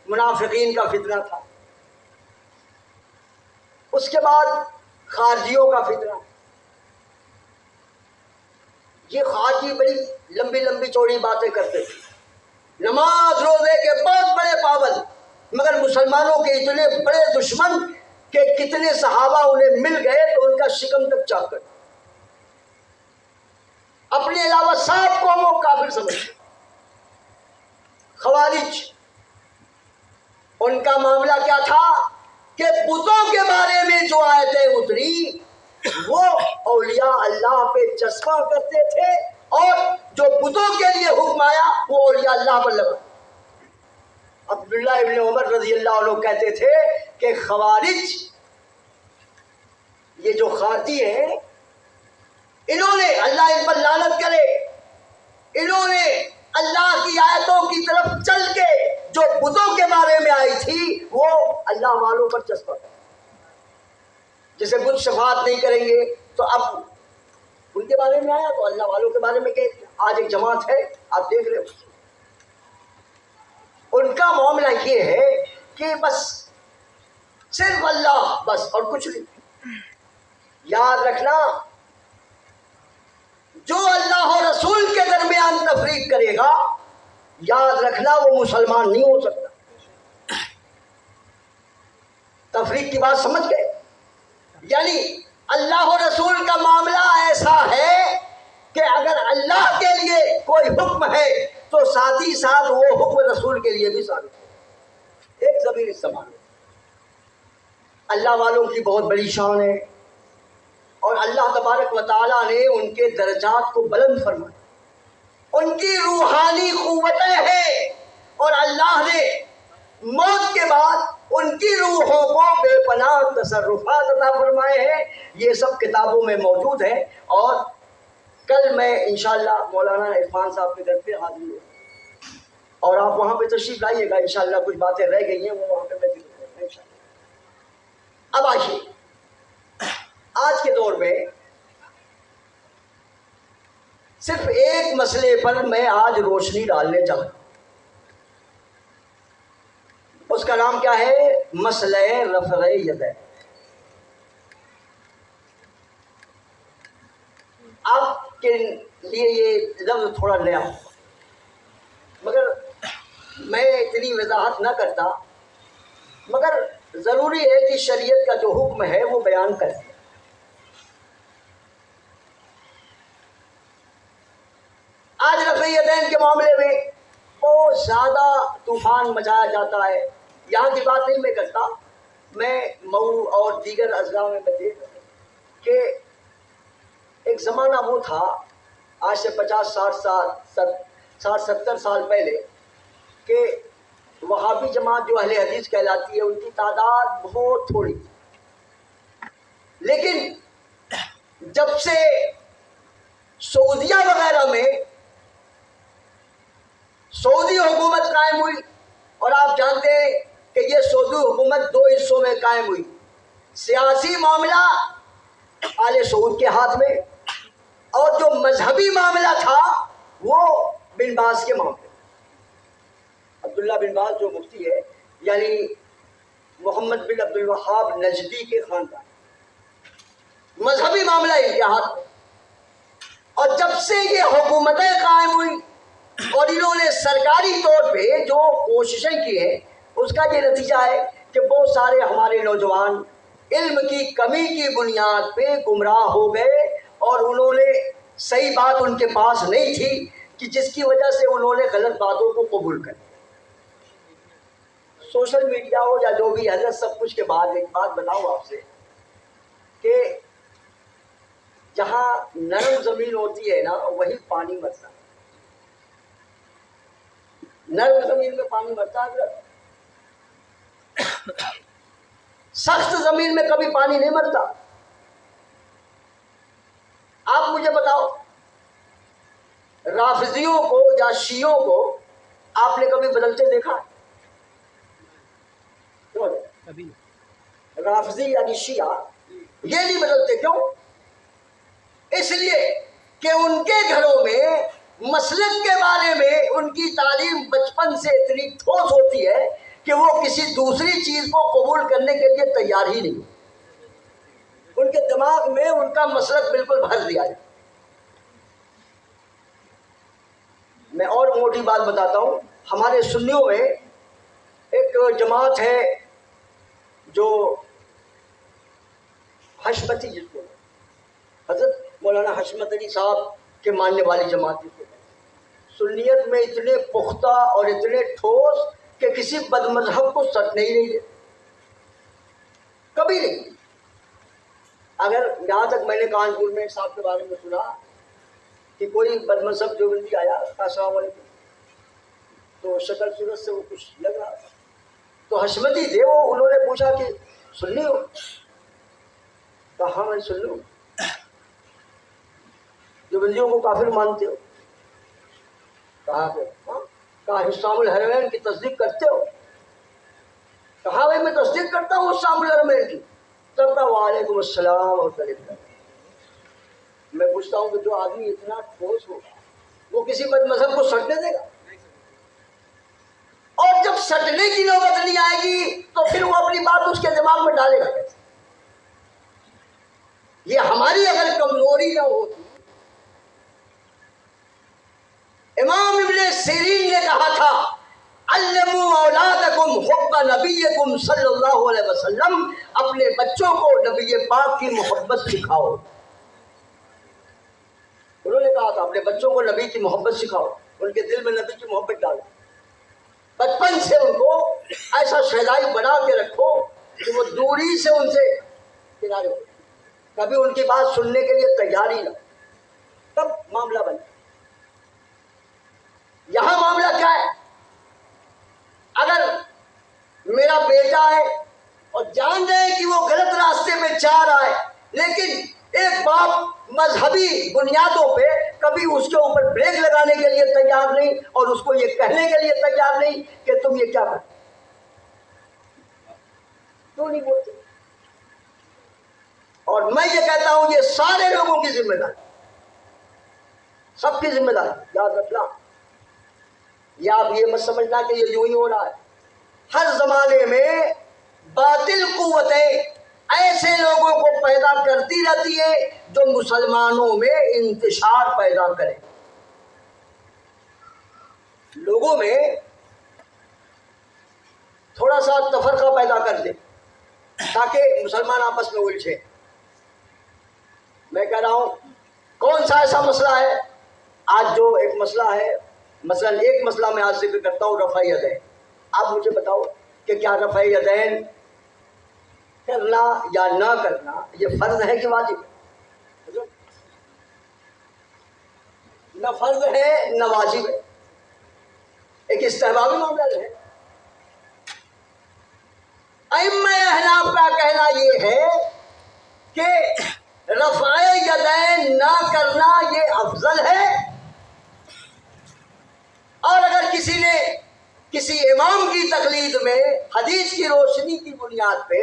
منافقین کا فتنہ تھا، اس کے بعد خارجیوں کا فتنہ۔ یہ خارجی بڑی لمبی لمبی چوڑی باتیں کرتے تھے، نماز روزے کے بہت بڑے پابند، مگر مسلمانوں کے اتنے بڑے دشمن کہ کتنے صحابہ انہیں مل گئے تو ان کا شکم تک چاک کر، اپنے علاوہ سات قوموں کو کافر سمجھتے۔ خوارج، ان کا معاملہ کیا تھا کہ بتوں کے بارے میں جو آیتیں اتری وہ اولیاء اللہ پہ چسپاں کرتے تھے، اور جو بتوں کے لیے حکم آیا وہ اولیاء اللہ پر لگا۔ عبداللہ ابن عمر رضی اللہ عنہ کہتے تھے کہ خوارج، یہ جو خارجی ہیں، انہوں نے، اللہ ان پر لعنت کرے، انہوں نے اللہ کی آیتوں کی طرف چل کے جو بتوں کے بارے میں آئی تھی وہ اللہ والوں پر چسپا کر، جسے بت شفاعت نہیں کریں گے تو اب ان کے بارے میں آیا تو اللہ والوں کے بارے میں کہ آج ایک جماعت ہے، آپ دیکھ رہے ہو، ان کا معاملہ یہ ہے کہ بس صرف اللہ، بس اور کچھ نہیں۔ یاد رکھنا، جو اللہ اور رسول کے درمیان تفریق کرے گا، یاد رکھنا وہ مسلمان نہیں ہو سکتا۔ تفریق کی بات سمجھ گئے؟ یعنی اللہ اور رسول کا معاملہ ایسا ہے کہ اگر اللہ کے لیے کوئی حکم ہے تو ساتھ ہی ساتھ وہ حکم رسول کے لیے بھی ثابت ہے۔ ایک ضمیر استعمال ہے، اللہ والوں کی بہت بڑی شان ہے، اور اللہ تبارک و تعالیٰ نے ان کے درجات کو بلند فرمایا، ان کی روحانی قوتیں ہیں، اور اللہ نے موت کے بعد ان کی روحوں کو بے پناہ تصرفات عطا فرمائے ہیں۔ یہ سب کتابوں میں موجود ہے، اور کل میں انشاءاللہ مولانا عرفان صاحب کے گھر پہ حاضر ہوں، اور آپ وہاں پہ تشریف لائیے گا، انشاءاللہ کچھ باتیں رہ گئی ہیں وہ وہاں پہ میں ذکر کروں گا انشاءاللہ۔ اب آئیے، آج کے دور میں صرف ایک مسئلے پر میں آج روشنی ڈالنے چاہتا ہوں، اس کا نام کیا ہے؟ مسئلہ رفع یدین۔ آپ کے لیے یہ لفظ تھوڑا نیا ہو، مگر میں اتنی وضاحت نہ کرتا، مگر ضروری ہے کہ شریعت کا جو حکم ہے وہ بیان کریں۔ آج رفع یدین کے معاملے میں بہت زیادہ طوفان مچایا جاتا ہے، یہاں کی بات نہیں میں کرتا، میں مئو اور دیگر اضلاع میں دیکھ رہا ہوں کہ ایک زمانہ وہ تھا، آج سے 50 60 70 سال پہلے، کہ وہابی جماعت جو اہل حدیث کہلاتی ہے ان کی تعداد بہت تھوڑی، لیکن جب سے سعودیہ وغیرہ میں سعودی حکومت قائم ہوئی، اور آپ جانتے ہیں کہ یہ سعودی حکومت دو حصوں میں قائم ہوئی، سیاسی معاملہ آل سعود کے ہاتھ میں، اور جو مذہبی معاملہ تھا وہ بن باز کے معاملے، عبداللہ بن باز جو مفتی ہے، یعنی محمد بن عبد الوہاب نجدی کے خاندان، مذہبی معاملہ ان کے ہاتھ میں۔ اور جب سے یہ حکومتیں قائم ہوئی اور انہوں نے سرکاری طور پہ جو کوششیں کی ہیں، اس کا یہ نتیجہ ہے کہ بہت سارے ہمارے نوجوان علم کی کمی کی بنیاد پہ گمراہ ہو گئے، اور انہوں نے صحیح بات ان کے پاس نہیں تھی کہ جس کی وجہ سے انہوں نے غلط باتوں کو قبول کر لیا۔ سوشل میڈیا ہو یا جو بھی، حضرت سب کچھ کے بعد ایک بات بتاؤں آپ سے کہ جہاں نرم زمین ہوتی ہے نا وہی پانی مرتا ہے، نرم زمین میں پانی مرتا ہے حضرت، سخت زمین میں کبھی پانی نہیں مرتا۔ آپ مجھے بتاؤ، رافضیوں کو یا شیعوں کو آپ نے کبھی بدلتے دیکھا؟ رافضی یعنی شیعہ یہ نہیں بدلتے، کیوں؟ اس لیے کہ ان کے گھروں میں مسلک کے بارے میں ان کی تعلیم بچپن سے اتنی ٹھوس ہوتی ہے کہ وہ کسی دوسری چیز کو قبول کرنے کے لیے تیار ہی نہیں، ان کے دماغ میں ان کا مسلک بالکل بھر دیا ہے۔ میں اور موٹی بات بتاتا ہوں، ہمارے سنیوں میں ایک جماعت ہے جو حشمتی، جس کو حضرت مولانا حشمت علی صاحب کے ماننے والی جماعت، جس کو سنیت میں اتنے پختہ اور اتنے ٹھوس کہ کسی بد مذہب کو سٹنے ہی نہیں دیتے، کبھی نہیں۔ اگر یہاں تک میں نے کانپور میں ایک صاحب کے بارے میں سنا کہ کوئی بد مذہب جو بندی آیا، السلام علیکم، تو شکل صورت سے وہ کچھ لگ رہا تھا، تو حشمتی تھے وہ، انہوں نے پوچھا کہ سنی ہو؟ کہا ہاں میں سنی ہوں۔ جو بندیوں کو کافر مانتے ہو؟ کہا کہ ہاں۔ کہا حسام الحرمین کی تصدیق کرتے ہو؟ کہا بھائی میں تصدیق کرتا ہوں حسام الحرمین کی۔ تب کہا وعلیکم السلام اور کریم۔ میں پوچھتا ہوں کہ جو آدمی اتنا ٹھوس ہوگا وہ کسی بد مذہب کو سٹنے دے گا؟ اور جب سٹنے کی نوبت نہیں آئے گی تو پھر وہ اپنی بات اس کے دماغ میں ڈالے گا کیسے؟ یہ ہماری اگر کمزوری نہ ہوتی، امام ابن سیرین نے کہا تھا علموا اولادکم حب نبیکم صلی اللہ علیہ وسلم، اپنے بچوں کو نبی پاک کی محبت سکھاؤ۔ انہوں نے کہا تھا اپنے بچوں کو نبی کی محبت سکھاؤ، ان کے دل میں نبی کی محبت ڈالو، بچپن سے ان کو ایسا شہدائی بنا کے رکھو کہ وہ دوری سے ان سے کنارے ہو، کبھی ان کی بات سننے کے لیے تیار ہی نہ، تب معاملہ بنے۔ یہاں معاملہ کیا ہے؟ اگر میرا بیٹا ہے اور جان رہے کہ وہ غلط راستے میں جا رہا ہے، لیکن ایک باپ مذہبی بنیادوں پہ کبھی اس کے اوپر بریک لگانے کے لیے تیار نہیں، اور اس کو یہ کہنے کے لیے تیار نہیں کہ تم یہ کیا کرتے، کیوں نہیں بولتے؟ اور میں یہ کہتا ہوں یہ سارے لوگوں کی ذمہ داری، سب کی ذمہ داری یاد رکھنا۔ یا آپ یہ مت سمجھنا کہ یہ یوں ہی ہو رہا ہے، ہر زمانے میں باطل قوتیں ایسے لوگوں کو پیدا کرتی رہتی ہے جو مسلمانوں میں انتشار پیدا کرے، لوگوں میں تھوڑا سا تفرقہ پیدا کر دے تاکہ مسلمان آپس میں الجھے۔ میں کہہ رہا ہوں کون سا ایسا مسئلہ ہے آج جو ایک مسئلہ ہے، مثلا ایک مسئلہ میں آج ذکر کرتا ہوں، رفع یدین۔ آپ مجھے بتاؤ کہ کیا رفع یدین کرنا یا نہ کرنا یہ فرض ہے کہ واجب ہے؟ نہ فرض ہے نہ واجب ہے، ایک استحبابی معاملہ ہے۔ ائمہ احناف کا کہنا یہ ہے کہ رفع یدین نہ کرنا یہ افضل ہے، اور اگر کسی نے کسی امام کی تقلید میں حدیث کی روشنی کی بنیاد پہ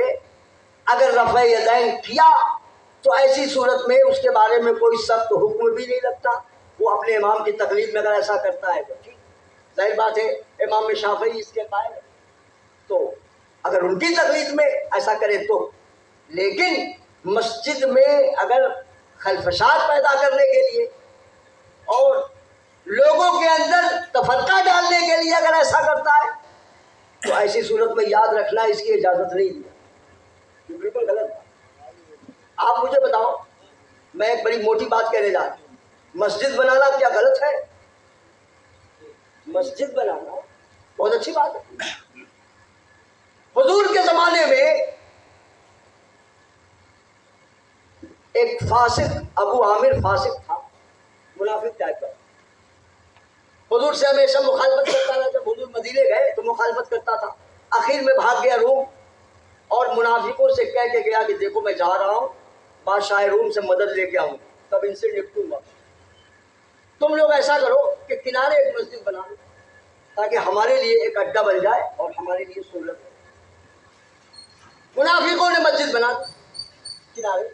اگر رفع یدین کیا تو ایسی صورت میں اس کے بارے میں کوئی سخت حکم بھی نہیں لگتا. وہ اپنے امام کی تقلید میں اگر ایسا کرتا ہے تو ٹھیک، ظاہر بات ہے امام شافعی اس کے قائل ہے، تو اگر ان کی تقلید میں ایسا کرے تو. لیکن مسجد میں اگر خلفشات پیدا کرنے کے لیے اور لوگوں کے اندر تفرقہ ڈالنے کے لیے اگر ایسا کرتا ہے تو ایسی صورت میں یاد رکھنا اس کی اجازت نہیں دی، یہ بالکل غلط ہے. آپ مجھے بتاؤ، میں ایک بڑی موٹی بات کہنے جا رہا ہوں، مسجد بنانا کیا غلط ہے؟ مسجد بنانا بہت اچھی بات ہے. حضور کے زمانے میں ایک فاسق، ابو عامر فاسق تھا، منافق ٹائپ کا. حضور سے ہمیشہ مخالفت کرتا تھا. جب حضور مدینے گئے تو مخالفت کرتا تھا. آخر میں بھاگ گیا روم اور منافقوں سے کہہ کے گیا کہ دیکھو میں جا رہا ہوں بادشاہ روم سے مدد لے کے آؤں، تب ان سے نپٹوں گا. تم لوگ ایسا کرو کہ کنارے ایک مسجد بنا لو تاکہ ہمارے لیے ایک اڈا بن جائے اور ہمارے لیے سہولت ہو. منافقوں نے مسجد بنا دی کنارے.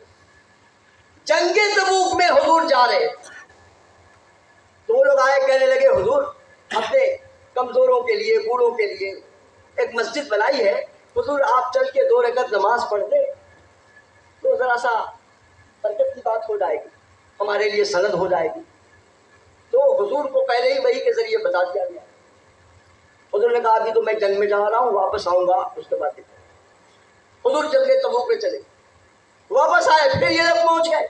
جنگ تبوک میں حضور جا رہے تو وہ لوگ آئے، کہنے لگے حضور اپنے کمزوروں کے لیے، بوڑھوں کے لیے ایک مسجد بنائی ہے، حضور آپ چل کے 2 رکعت نماز پڑھ دیں تو ذرا سا برکت کی بات ہو جائے گی، ہمارے لیے سند ہو جائے گی. تو حضور کو پہلے ہی وحی کے ذریعے بتا دیا گیا. حضور نے کہا ابھی تو میں جنگ میں جا رہا ہوں، واپس آؤں گا اس کے بعد. حضور چل کے تبوک میں چلے، واپس آئے پھر یہ لوگ پہنچ گئے.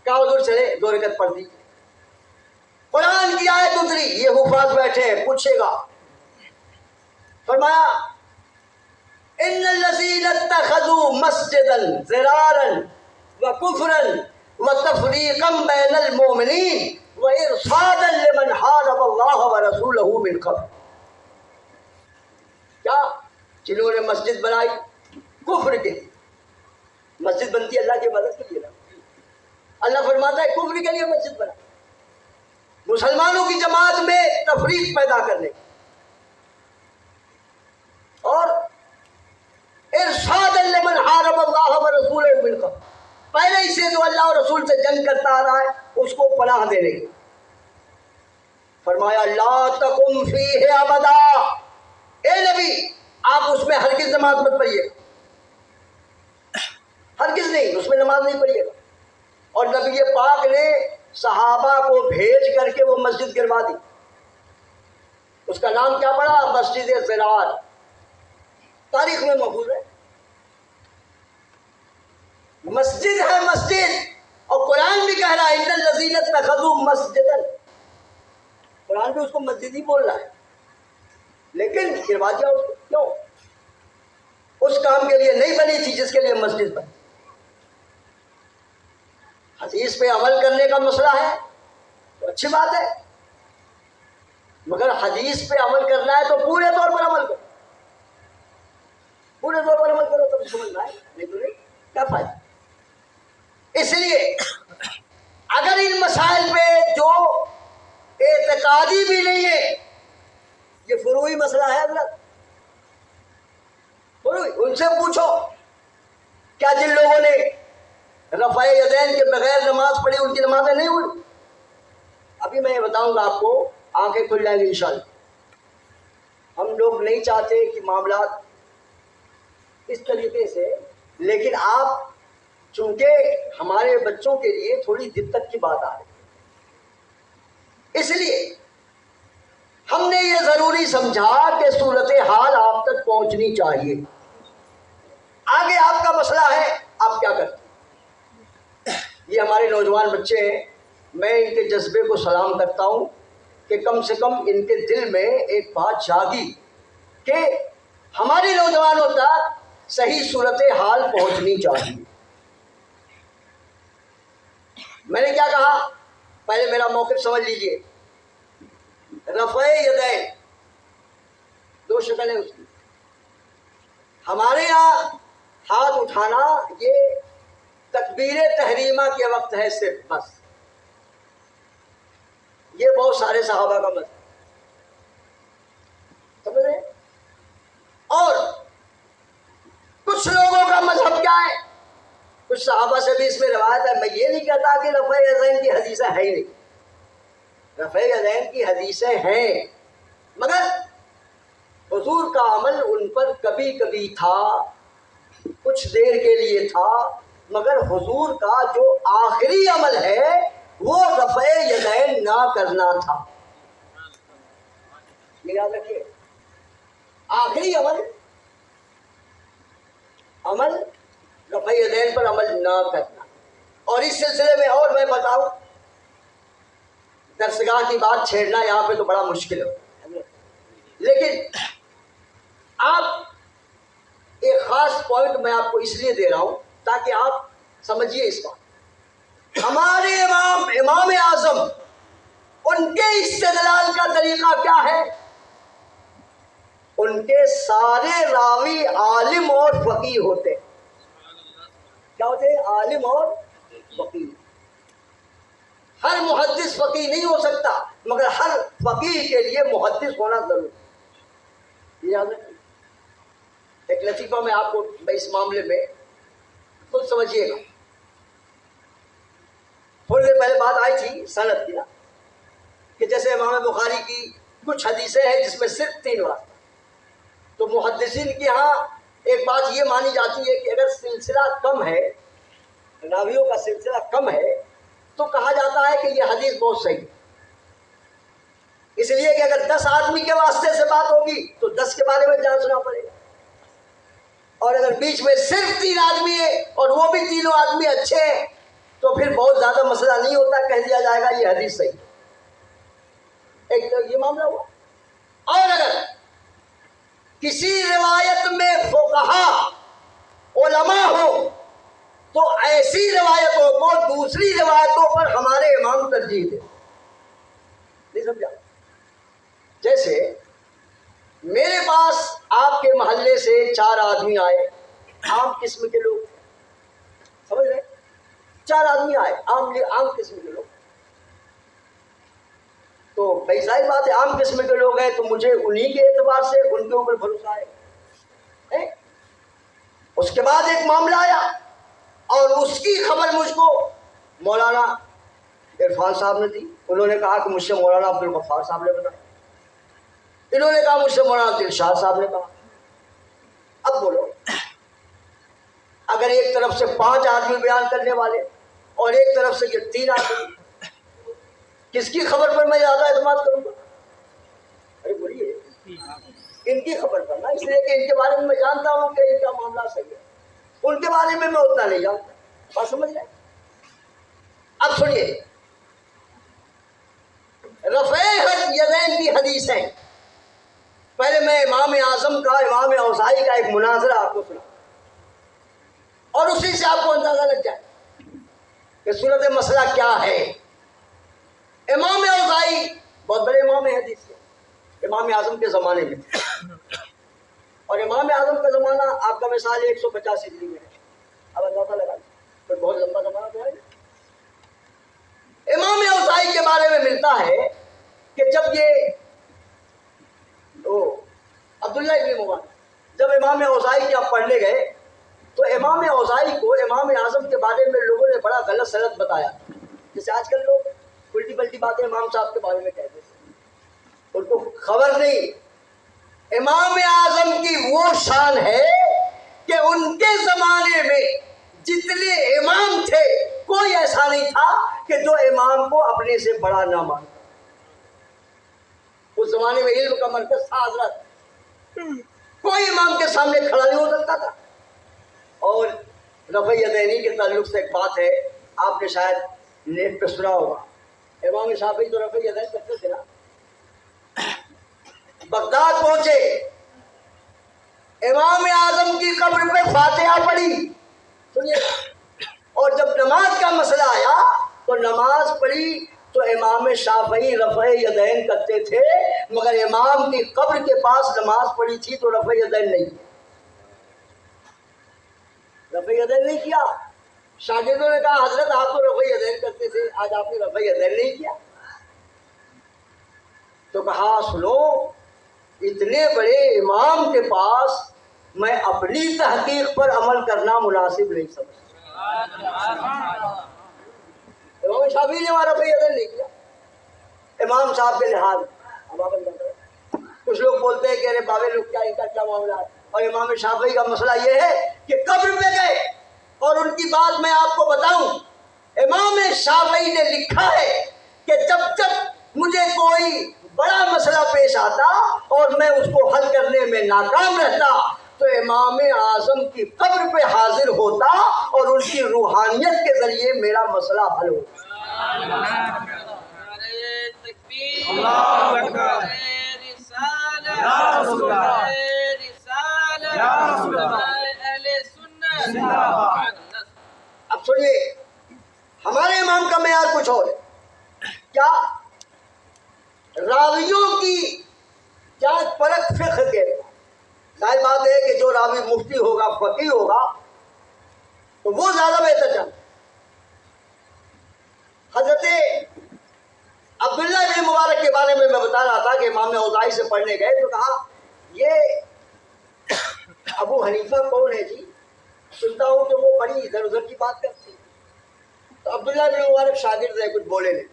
کہا حضور چلے 2 رکعت پڑھ دی. قرآن کی آیت اتری، یہ حفاظ بیٹھے ہیں، پوچھے گا. فرمایا ان الذین اتخذوا مسجدا ضرارا وکفرا وتفریقا بین المؤمنین وارصادا لمن حارب اللہ ورسولہ من قبل. کیا؟ جنہوں نے مسجد بنائی کفر کے لیے. مسجد بنتی ہے اللہ کی مدد کے لیے نا. اللہ فرماتا ہے کفر کے لیے مسجد بنا، مسلمانوں کی جماعت میں تفریق پیدا کرنے اور ارشاد لمن حارب اللہ ورسولہ من قبل، پہلے ہی سے جو اللہ اور رسول سے جنگ کرتا آ رہا ہے اس کو پناہ دینے کی. فرمایا لا تقم فیہ ابدا، اے نبی آپ اس میں ہرگز نماز مت پڑھیے گا، ہرگز نہیں، اس میں نماز نہیں پڑھیے گا. اور نبی پاک نے صحابہ کو بھیج کر کے وہ مسجد گروا دی. اس کا نام کیا پڑا؟ مسجد ضرار. تاریخ میں محفوظ ہے، مسجد ہے مسجد. اور قرآن بھی کہہ رہا ہے ان الذین اتخذوا مسجدا، قرآن بھی اس کو مسجد ہی بول رہا ہے، لیکن گروا دیا اس کو. کیوں؟ اس کام کے لیے نہیں بنی تھی جس کے لیے مسجد بنی. حدیث پہ عمل کرنے کا مسئلہ ہے تو اچھی بات ہے، مگر حدیث پہ عمل کرنا ہے تو پورے طور پر عمل کرو، پورے طور پر عمل کرو تب سمجھ میں آئے، نہیں تو نہیں کیا فائدہ. اس لیے اگر ان مسائل پہ جو اعتقادی بھی نہیں ہے، یہ فروعی مسئلہ ہے حضرت، فروعی، ان سے پوچھو کیا جن لوگوں نے رفع یدین کے بغیر نماز پڑھی ان کی نمازیں نہیں ہوئی؟ ابھی میں یہ بتاؤں گا آپ کو، آنکھیں کھل جائیں گی انشاءاللہ. ہم لوگ نہیں چاہتے کہ معاملات اس طریقے سے، لیکن آپ چونکہ ہمارے بچوں کے لیے تھوڑی دقت کی بات آ رہی ہے، اس لیے ہم نے یہ ضروری سمجھا کہ صورتحال آپ تک پہنچنی چاہیے. آگے آپ کا مسئلہ ہے آپ کیا کرتے ہیں. یہ ہمارے نوجوان بچے ہیں، میں ان کے جذبے کو سلام کرتا ہوں کہ کم سے کم ان کے دل میں ایک بات جاگی کہ ہمارے نوجوانوں تک صحیح صورتحال پہنچنی چاہیے. میں نے کیا کہا؟ پہلے میرا موقف سمجھ لیجئے. رفع یدین 2 شکلیں اس کی، ہمارے یہاں ہاتھ اٹھانا یہ تکبیر تحریمہ کے وقت ہے صرف، بس یہ بہت سارے صحابہ کا مذہب، سمجھ رہے؟ اور کچھ لوگوں کا مذہب کیا ہے؟ کچھ صحابہ سے بھی اس میں روایت ہے، میں یہ نہیں کہتا کہ رفع یدین کی حدیثیں ہے ہی نہیں، رفع یدین کی حدیثیں ہیں، مگر حضور کا عمل ان پر کبھی کبھی تھا، کچھ دیر کے لیے تھا، مگر حضور کا جو آخری عمل ہے وہ رفع یدین نہ کرنا تھا۔ یہ یاد رکھیے، آخری عمل رفع یدین پر عمل نہ کرنا۔ اور اس سلسلے میں اور میں بتاؤں، درسگاہ کی بات چھیڑنا یہاں پہ تو بڑا مشکل ہے، لیکن آپ ایک خاص پوائنٹ میں آپ کو اس لیے دے رہا ہوں تاکہ آپ سمجھیے اس بات۔ ہمارے امام اعظم، ان کے استدلال کا طریقہ کیا ہے؟ ان کے سارے راوی عالم اور فقیہ ہوتے، کیا ہوتے؟ عالم اور فقیہ۔ ہر محدث فقیہ نہیں ہو سکتا، مگر ہر فقیہ کے لیے محدث ہونا ضروری۔ یاد رکھیں، ایک لطیفہ میں آپ کو اس معاملے میں خود سمجھیے گا۔ تھوڑی دیر پہلے بات آئی تھی سند کی نا، کہ جیسے امام بخاری کی کچھ حدیثیں ہیں جس میں صرف 3 واسطہ، تو محدثین کے ہاں ایک بات یہ مانی جاتی ہے کہ اگر سلسلہ کم ہے، راویوں کا سلسلہ کم ہے، تو کہا جاتا ہے کہ یہ حدیث بہت صحیح ہے، اس لیے کہ اگر 10 آدمی کے واسطے سے بات ہوگی تو 10 کے بارے میں جانچنا پڑے گا، اور اگر بیچ میں صرف 3 آدمی ہے اور وہ بھی تینوں آدمی اچھے ہیں تو پھر بہت زیادہ مسئلہ نہیں ہوتا، کہہ دیا جائے گا یہ حدیث صحیح ہے۔ ایک تو یہ معاملہ ہوا۔ اور اگر کسی روایت میں فقہا علماء ہو تو ایسی روایتوں کو دوسری روایتوں پر ہمارے امام ترجیح دے، نہیں سمجھا؟ جیسے میرے پاس آپ کے محلے سے 4 آدمی آئے، عام قسم کے لوگ، سمجھ رہے؟ 4 آدمی آئے عام قسم کے لوگ، تو بھائی ظاہر بات ہے عام قسم کے لوگ ہیں تو مجھے انہی کے اعتبار سے ان کے اوپر بھروسہ ہے۔ اس کے بعد ایک معاملہ آیا اور اس کی خبر مجھ کو مولانا عرفان صاحب نے دی، انہوں نے کہا کہ مجھ سے مولانا عبد الغفار صاحب نے بتایا، انہوں نے کہا مجھ سے مولانا دلشاد صاحب نے کہا۔ اب بولو، اگر ایک طرف سے 5 آدمی بیان کرنے والے اور ایک طرف سے یہ 3 آدمی، کس کی خبر پر میں زیادہ اعتماد کروں گا؟ ارے بولیے، ان کی خبر پر نا، اس لیے کہ ان کے بارے میں میں جانتا ہوں کہ ان کا معاملہ صحیح ہے، ان کے بارے میں اتنا نہیں جانتا، بات سمجھ رہے؟ اب سنیے، رفع یدین کی حدیث ہے۔ پہلے میں امام اعظم کا، امام اوزاعی کا ایک مناظرہ آپ کو سنا، اور اسی سے آپ کو اندازہ لگ جائے کہ صورت مسئلہ کیا ہے۔ امام اوزاعی بہت بڑے امام حدیث کے، امام اعظم کے زمانے میں، اور امام اعظم کا زمانہ آپ کا مثال 150 ہجری میں ہے، اب اندازہ لگا تو بہت لمبا زمانہ تو ہے۔ امام اوزاعی کے بارے میں ملتا ہے کہ جب یہ عبداللہ ابن مبارک جب امام اوزاعی کے آپ پڑھنے گئے تو امام اوزاعی کو امام اعظم کے بارے میں لوگوں نے بڑا غلط سلط بتایا، جیسے آج کل لوگ الٹی پلٹی باتیں امام صاحب کے بارے میں کہتے ہیں، ان کو خبر نہیں۔ امام اعظم کی وہ شان ہے کہ ان کے زمانے میں جتنے امام تھے کوئی ایسا نہیں تھا کہ جو امام کو اپنے سے بڑا نہ مانتا۔ اس زمانے میں علم کا مرکز تھا حضرت، کوئی امام کے سامنے کھڑا نہیں ہو سکتا تھا۔ اور رفع یدینی کے تعلق سے ایک بات ہے، آپ نے شاید نیٹ پہ سنا ہوگا، امام شافعی تو رفع یدین کرتے تھے نا، بغداد پہنچے، امام اعظم کی قبر پہ فاتحہ پڑھی، سنیے، اور جب نماز کا مسئلہ آیا تو نماز پڑھی تو امام شافعی رفع یدین کرتے تھے، مگر امام کی قبر کے پاس نماز پڑھی تھی تو رفع یدین نہیں، رفع یدین نہیں کیا. شاگردوں نے کہا حضرت آپ تو رفع یدین کرتے تھے, آج آپ نے رفع یدین نہیں کیا. تو کہا سنو, اتنے بڑے امام کے پاس میں اپنی تحقیق پر عمل کرنا مناسب نہیں سمجھتا. امام شافعی نے ہمارا رفع یدین نہیں کیا. امام صاحب کے لحاظ کچھ لوگ بولتے ہیں کہ ارے بابے لوگ کیا, ان کا کیا معاملہ ہے. اور امام شافعی کا مسئلہ یہ ہے کہ قبر پہ گئے, اور ان کی بات میں آپ کو بتاؤں, امام شافعی نے لکھا ہے کہ جب جب مجھے کوئی بڑا مسئلہ پیش آتا اور میں اس کو حل کرنے میں ناکام رہتا تو امام اعظم کی قبر پہ حاضر ہوتا اور ان کی روحانیت کے ذریعے میرا مسئلہ حل ہوتا. اب سنیے, ہمارے امام کا معیار کچھ اور ہے. کیا راویوں کی جانچ پرکھ فقہ کے, ظاہر بات ہے کہ جو راوی مفتی ہوگا, فقیہ ہوگا, تو وہ زیادہ بہتر جانتا. حضرت عبداللہ بن مبارک کے بارے میں بتا رہا تھا کہ امام اوزاعی سے پڑھنے گئے تو کہا یہ ابو حنیفہ کون ہے جی, سنتا ہوں کہ وہ بڑی ادھر ادھر کی بات کرتے ہیں. تو عبداللہ بن مبارک شاگرد رہے, کچھ بولے نہیں.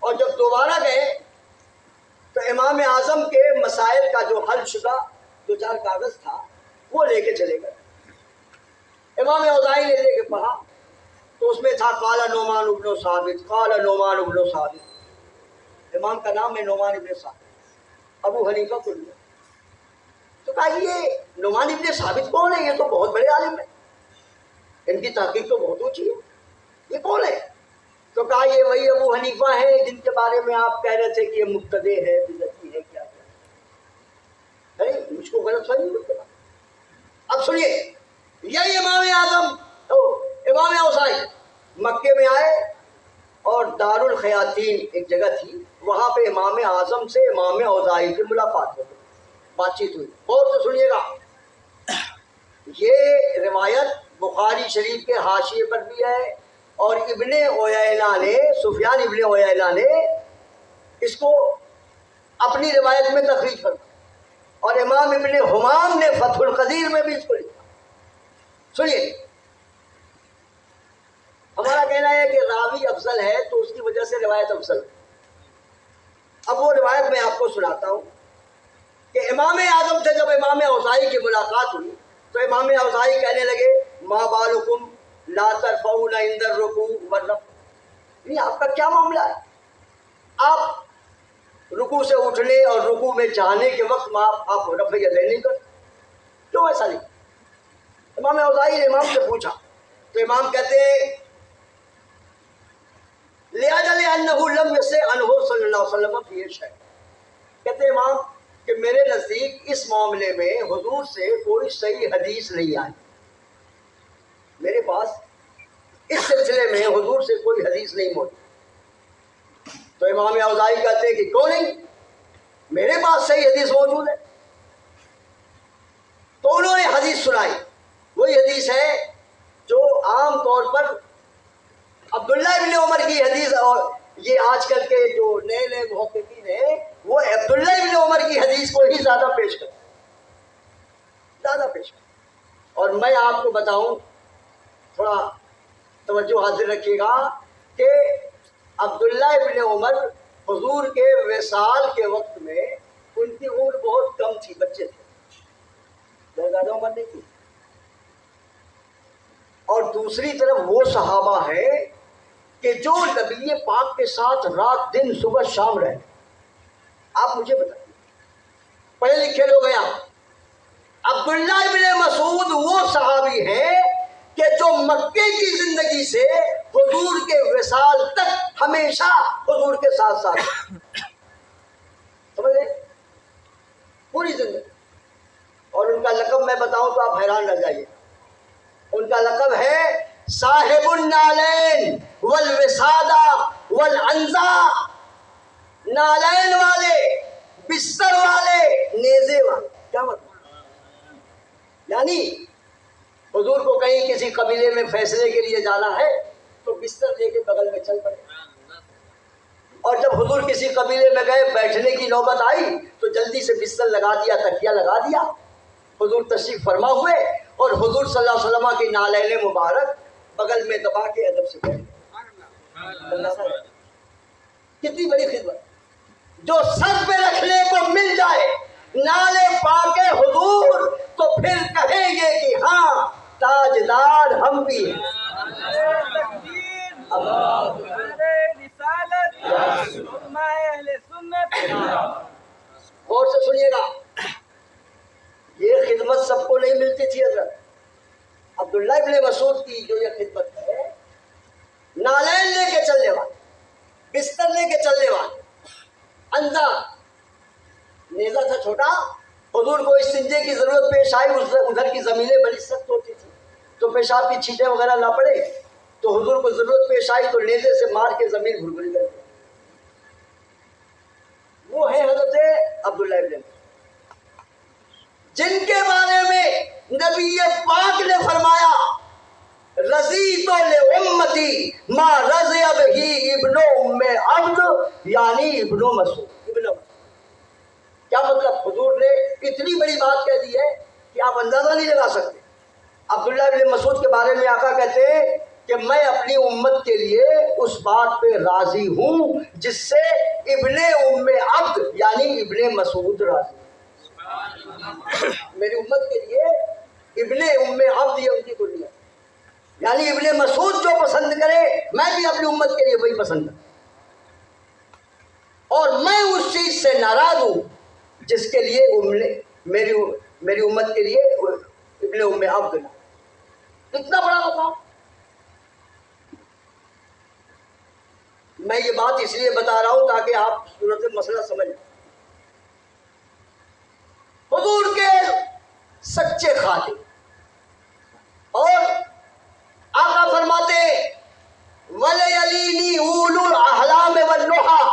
اور جب دوبارہ گئے تو امام اعظم کے مسائل کا جو حل شدہ 2-4 کاغذ تھا وہ لے کے چلے گئے. امام اوزاعی نے لے کے پڑھا تو اس میں تھا قال نعمان بن ثابت, قال نعمان بن ثابت. امام کا نام ہے نعمان بن ثابت, ابو حنیفہ کو لیا. تو کہا یہ نعمان بن ثابت کون ہے, یہ تو بہت بڑے عالم ہے, ان کی تحقیق تو بہت اونچی ہے, یہ کون ہے؟ تو کہا یہ وہی ابو حنیفہ ہیں جن کے بارے میں آپ کہہ رہے تھے کہ یہ مبتدع ہے, بدعتی ہے, کیا نہیں, مجھ کو غلط فہمی مت کرنا. اب سنیے, یہی امام اعظم تو امام اوزاعی مکے میں آئے اور دار الخیاتین ایک جگہ تھی, وہاں پہ امام اعظم سے امام اوزاعی کی ملاقات ہو گئی, بات چیت ہوئی. اور تو سنیے گا, یہ روایت بخاری شریف کے حاشیے پر بھی ہے, اور ابن عیینہ نے, سفیان ابن عیینہ نے اس کو اپنی روایت میں تخریج کر, اور امام ابن حمام نے فتح القدیر میں بھی اس کو لکھا. سنیے, ہمارا کہنا ہے کہ راوی افضل ہے تو اس کی وجہ سے روایت افضل ہے. اب وہ روایت میں آپ کو سناتا ہوں کہ امام اعظم سے جب امام اوزاعی کی ملاقات ہوئی تو امام اوزاعی کہنے لگے ما بالکم لا ترفعون عند الرکوع والرفع, نہیں آپ کا کیا معاملہ ہے, آپ رکوع سے اٹھنے اور رکوع میں جانے کے وقت آپ رفع یدین نہیں کرتے, کیوں ایسا نہیں؟ امام اوزاعی نے امام سے پوچھا تو امام کہتے ہیں لِأَجَلِ أَنَّهُ لَمْ يَسِعْ عَنْهُ صلی اللہ علیہ وسلم فِي شَيْءٍ. کہتے ہیں امام کہ میرے نزدیک اس معاملے میں حضور سے کوئی صحیح حدیث نہیں آئی, میرے پاس اس سلسلے میں حضور سے کوئی حدیث نہیں موجود. تو امام اوزاعی کہتے ہیں کہ کیوں نہیں, میرے پاس صحیح حدیث موجود ہے. تو انہوں نے حدیث سنائی, وہی حدیث ہے جو عام طور پر عبداللہ ابن عمر کی حدیث, اور یہ آج کل کے جو نئے نئے محققین ہیں وہ عبداللہ ابن عمر کی حدیث کو ہی زیادہ پیش کرتے, زیادہ پیش کرتے. اور میں آپ کو بتاؤں, تھوڑا توجہ حاضر رکھیے گا کہ عبداللہ ابن عمر حضور کے وصال کے وقت میں ان کی عمر بہت کم تھی, بچے تھے, بہت زیادہ عمر نہیں تھی. اور دوسری طرف وہ صحابہ ہیں کہ جو نبی پاک کے ساتھ رات دن صبح شام رہے. آپ مجھے بتائیے, پڑھے لکھے لوگ ہیں آپ, عبداللہ ابن مسعود وہ صحابی ہیں کہ جو مکے کی زندگی سے حضور کے وصال تک ہمیشہ حضور کے ساتھ ساتھ, سمجھ لیں, پوری زندگی. اور ان کا لقب میں بتاؤں تو آپ حیران رہ جائیے, ان کا لقب ہے صاحب النالین والوسادہ والعنزہ. نالین والے, بستر والے, نیزے والے. کیا مطلب؟ یعنی حضور کو کہیں کسی قبیلے میں فیصلے کے لیے جانا ہے تو بستر لے کے بغل میں چل پڑے، اور جب حضور کسی قبیلے میں گئے بیٹھنے کی نوبت آئی تو جلدی سے بستر لگا دیا، تکیہ لگا دیا، حضور تشریف فرما ہوئے اور حضور صلی اللہ علیہ وسلم کی نالین مبارک بغل میں دبا کے ادب سے بیٹھ گئے۔ کتنی بڑی خدمت، جو سر پہ رکھنے کو مل جائے نالے پاکے حضور تو پھر کہیں گے کہ ہاں تاجدار ہم بھی ہیں۔ غور سے سنیے گا، یہ خدمت سب کو نہیں ملتی تھی حضرت۔ عبداللہ ابن مسعود کی جو یہ خدمت ہے، نالین لے کے چلنے والے، بستر لے کے چلنے والے، اندھا نیزہ تھا چھوٹا، حضور کو استنجے کی ضرورت پیش آئی، ادھر کی زمینیں بڑی سخت ہوتی تھی تو پیشاب کی چھینٹیں وغیرہ نہ پڑے، تو حضور کو ضرورت پیش آئی تو نیزے سے مار کے زمین بھربھری کر دی۔ وہ ہے حضرت عبداللہ ابن مسعود، جن کے بارے میں نبی پاک نے فرمایا رضیت لامتی ما رضی بہ ابن ام عبد، یعنی ابن مسعود۔ کیا مطلب؟ حضور نے اتنی بڑی بات کہہ دی ہے کہ آپ اندازہ نہیں لگا سکتے۔ عبداللہ ابن مسعود کے بارے میں آقا کہتے ہیں کہ میں اپنی امت کے لیے اس بات پہ راضی ہوں جس سے ابن ام عبد یعنی ابن مسعود راضی۔ میری امت کے لیے ابن ام عبد یہ ان کی کلیت، یعنی ابن مسعود جو پسند کرے میں بھی اپنی امت کے لیے وہی پسند کروں، اور میں اس چیز سے ناراض ہوں جس کے لیے میری امت کے لیے ابن ام عبد نہ۔ اتنا بڑا مقام۔ میں یہ بات اس لیے بتا رہا ہوں تاکہ آپ صورت مسئلہ سمجھ لیں۔ حضور کے سچے خادم، اور آقا فرماتے وَلَيَلِينِي أُولُو الْأَحْلَامِ وَالنُّہَىٰ،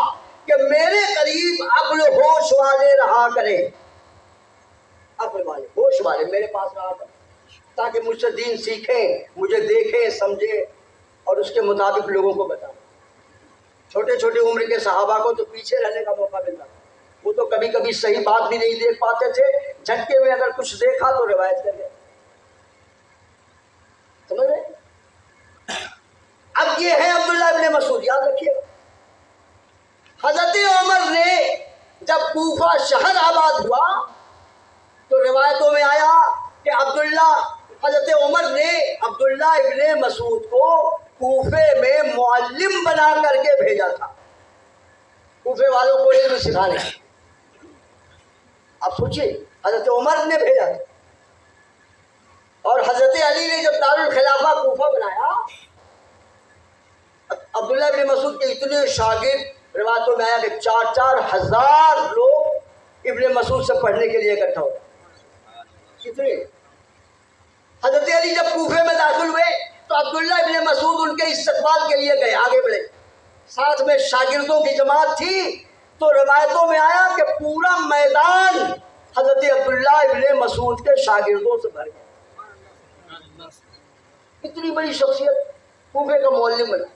کہ میرے قریب عقل و ہوش والے رہا کریں، عقل والے ہوش والے میرے پاس رہا کریں تاکہ مجھ سے دین سیکھیں، مجھے دیکھیں سمجھیں اور اس کے مطابق لوگوں کو بتائیں۔ چھوٹے چھوٹے عمر کے صحابہ کو تو پیچھے رہنے کا موقع ملتا تھا، وہ تو کبھی کبھی صحیح بات بھی نہیں دیکھ پاتے تھے، جھٹکے میں اگر کچھ دیکھا تو روایت کر گئے۔ سمجھ رہے؟ اب یہ ہے عبداللہ ابن مسعود، یاد رکھیے گا۔ حضرت عمر نے جب کوفہ شہر آباد ہوا تو روایتوں میں آیا کہ حضرت عمر نے عبداللہ ابن مسعود کو کوفے میں معلم بنا کر کے بھیجا تھا، کوفے والوں کو علم سکھانے۔ اب سوچیے، حضرت عمر نے بھیجا تھا، اور حضرت علی نے جب دارالخلافہ کوفہ بنایا، عبداللہ ابن مسعود کے اتنے شاگرد، روایتوں میں آیا کہ 4,000 لوگ ابن مسعود سے پڑھنے کے لیے اکٹھا ہوئے۔ کتنے؟ حضرت علی جب کوفے میں داخل ہوئے تو عبداللہ ابن مسعود ان کے استقبال کے لیے گئے، آگے بڑھے، ساتھ میں شاگردوں کی جماعت تھی، تو روایتوں میں آیا کہ پورا میدان حضرت عبداللہ ابن مسعود کے شاگردوں سے بھر گیا۔ اتنی بڑی شخصیت، کوفے کا معلم بنا۔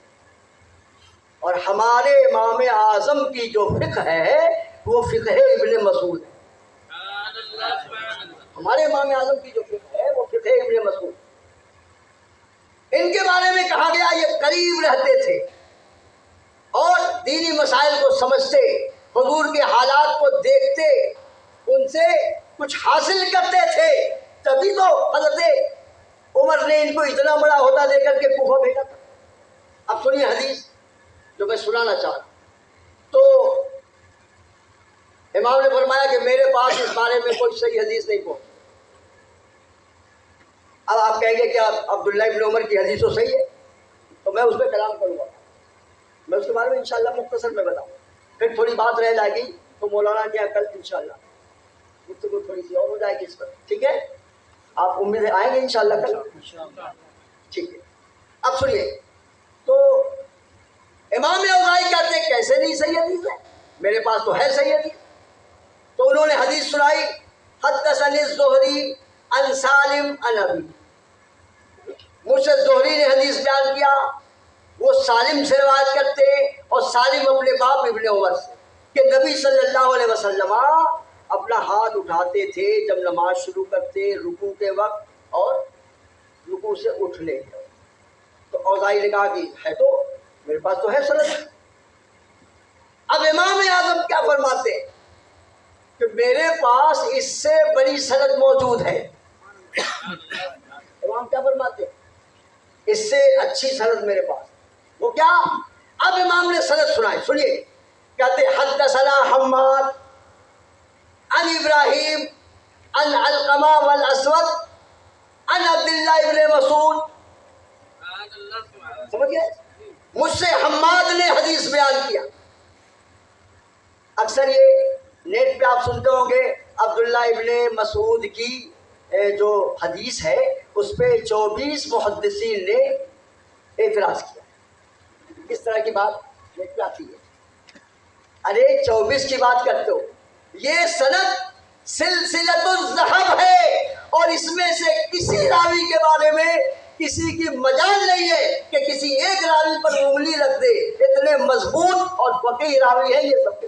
اور ہمارے امام اعظم کی جو فقہ ہے وہ فقہ ابن مسعود ہے۔ ہمارے امام اعظم کی جو فقہ ہے وہ فقہ ابن مسعود۔ ان کے بارے میں کہا گیا یہ قریب رہتے تھے اور دینی مسائل کو سمجھتے، حضور کے حالات کو دیکھتے، ان سے کچھ حاصل کرتے تھے، تبھی تو حضرت عمر نے ان کو اتنا بڑا عہدہ دے کر کے کوفہ بھیجا تھا۔ اب سنیے حدیث جو میں سنانا چاہتا ہوں۔ تو امام نے فرمایا کہ میرے پاس اس بارے میں کوئی صحیح حدیث نہیں پہنچی۔ اب آپ کہیں گے کہ عبداللہ ابن عمر کی حدیث تو صحیح ہے، تو میں اس پہ کلام کروں گا، میں اس کے بارے میں انشاءاللہ مختصر میں بتاؤں، پھر تھوڑی بات رہ جائے گی تو مولانا کے کل انشاءاللہ گفتگو تھوڑی سی اور ہو جائے گی اس پر، ٹھیک ہے؟ آپ امید ہے آئیں گے انشاءاللہ کل؟ ٹھیک ہے۔ اب سنیے، تو امام اوزاعی کہتے ہیں کیسے نہیں صحیح حدیث ہے، میرے پاس تو ہے صحیح حدیث۔ تو انہوں نے حدیث سنائی، حدثنی الزہری عن سالم عن ابی، مجھ سے زہری نے حدیث بیان کیا، وہ سالم سے روایت کرتے اور سالم اپنے باپ ابن عمر سے کہ نبی صلی اللہ علیہ وسلم اپنا ہاتھ اٹھاتے تھے جب نماز شروع کرتے رکوع کے وقت اور رکوع سے اٹھنے کے وقت۔ تو اوزاعی نے کہا کہ ہے تو میرے پاس تو ہے سند۔ اب امام اعظم کیا فرماتے کہ میرے پاس اس سے بڑی سند موجود ہے۔ امام کیا فرماتے اس سے اچھی سند میرے پاس، وہ کیا؟ اب امام نے سند سنائی، سنیے، کہتے حدثنا حماد عن ابراہیم عن علقمہ والاسود عن عبداللہ ابن مسعود۔ سمجھ گئے؟ مجھ سے حماد نے حدیث بیان کیا۔ اکثر یہ نیٹ پہ آپ سنتے ہوں گے عبداللہ ابن مسعود کی جو حدیث ہے اس پہ 24 محدثین نے اعتراض کیا۔ اس طرح کی بات نیٹ پہ آتی ہے، ارے 24 کی بات کرتے ہو، یہ سند سلسلۃ الذہب ہے اور اس میں سے کسی راوی کے بارے میں کسی کی مجال نہیں ہے کہ کسی ایک راوی پر انگلی رکھ دے، اتنے مضبوط اور فقیہ راوی ہیں یہ سب کے۔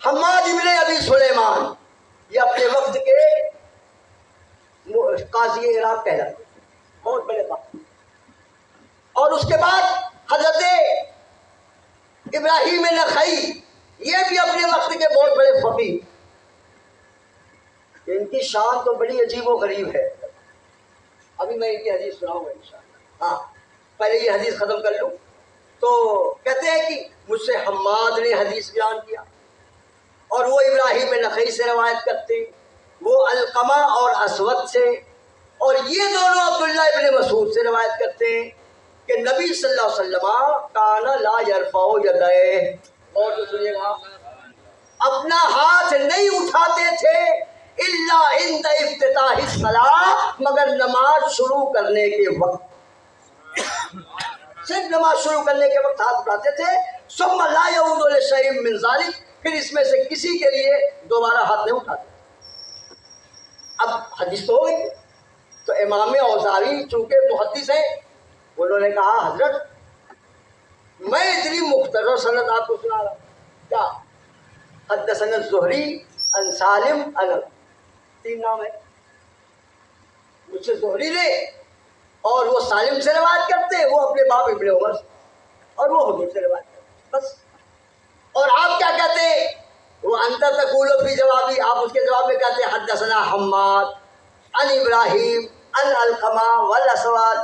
حماد ابن ابی سلیمان یہ اپنے وقت کے قاضی عراق کہلاتے، بہت بڑے قاضی۔ اور اس کے بعد حضرت ابراہیم نخعی یہ بھی اپنے وقت کے بہت بڑے فقیہ۔ ان کی شان تو بڑی عجیب و غریب ہے، ابھی میں ان کی حدیث سناؤں گا انشاءاللہ۔ ہاں پہلے یہ حدیث ختم کر لوں۔ تو کہتے ہیں کہ مجھ سے حماد نے حدیث بیان کیا اور وہ ابراہیم نخعی سے روایت کرتے، وہ علقمہ اور اسود سے، اور یہ دونوں عبداللہ ابن مسعود سے روایت کرتے ہیں کہ نبی صلی اللہ علیہ وسلم کان لا یرفع یدیہ، اور تو سنیے گا، اپنا ہاتھ نہیں اٹھاتے تھے الا عند افتتاح الصلاۃ، مگر نماز شروع کرنے کے وقت، صرف نماز شروع کرنے کے وقت ہاتھ اٹھاتے تھے۔ ثم لا یعود لشیء من ذلک، پھر اس میں سے کسی کے لیے دوبارہ ہاتھ نہیں اٹھاتے۔ اب حدیث تو ہو گئی، تو امام اوزاعی چونکہ محدث ہیں، انہوں نے کہا حضرت میں اتنی مختصر سند آپ کو سنا رہا ہوں، کیا حدثنا الزہری عن سالم عن، 3 نام ہے، مجھ سے زہری نے اور وہ سالم سے روایت کرتے، وہ اپنے باپ ابن عمر سے، اور وہ حضور سے روایت کرتے، بس۔ اور آپ کیا کہتے ہیں؟ وہ انت تقول فی جوابی، آپ اس کے جواب میں کہتے ہیں حدثنا حماد عن ابراہیم عن علقمہ والاسود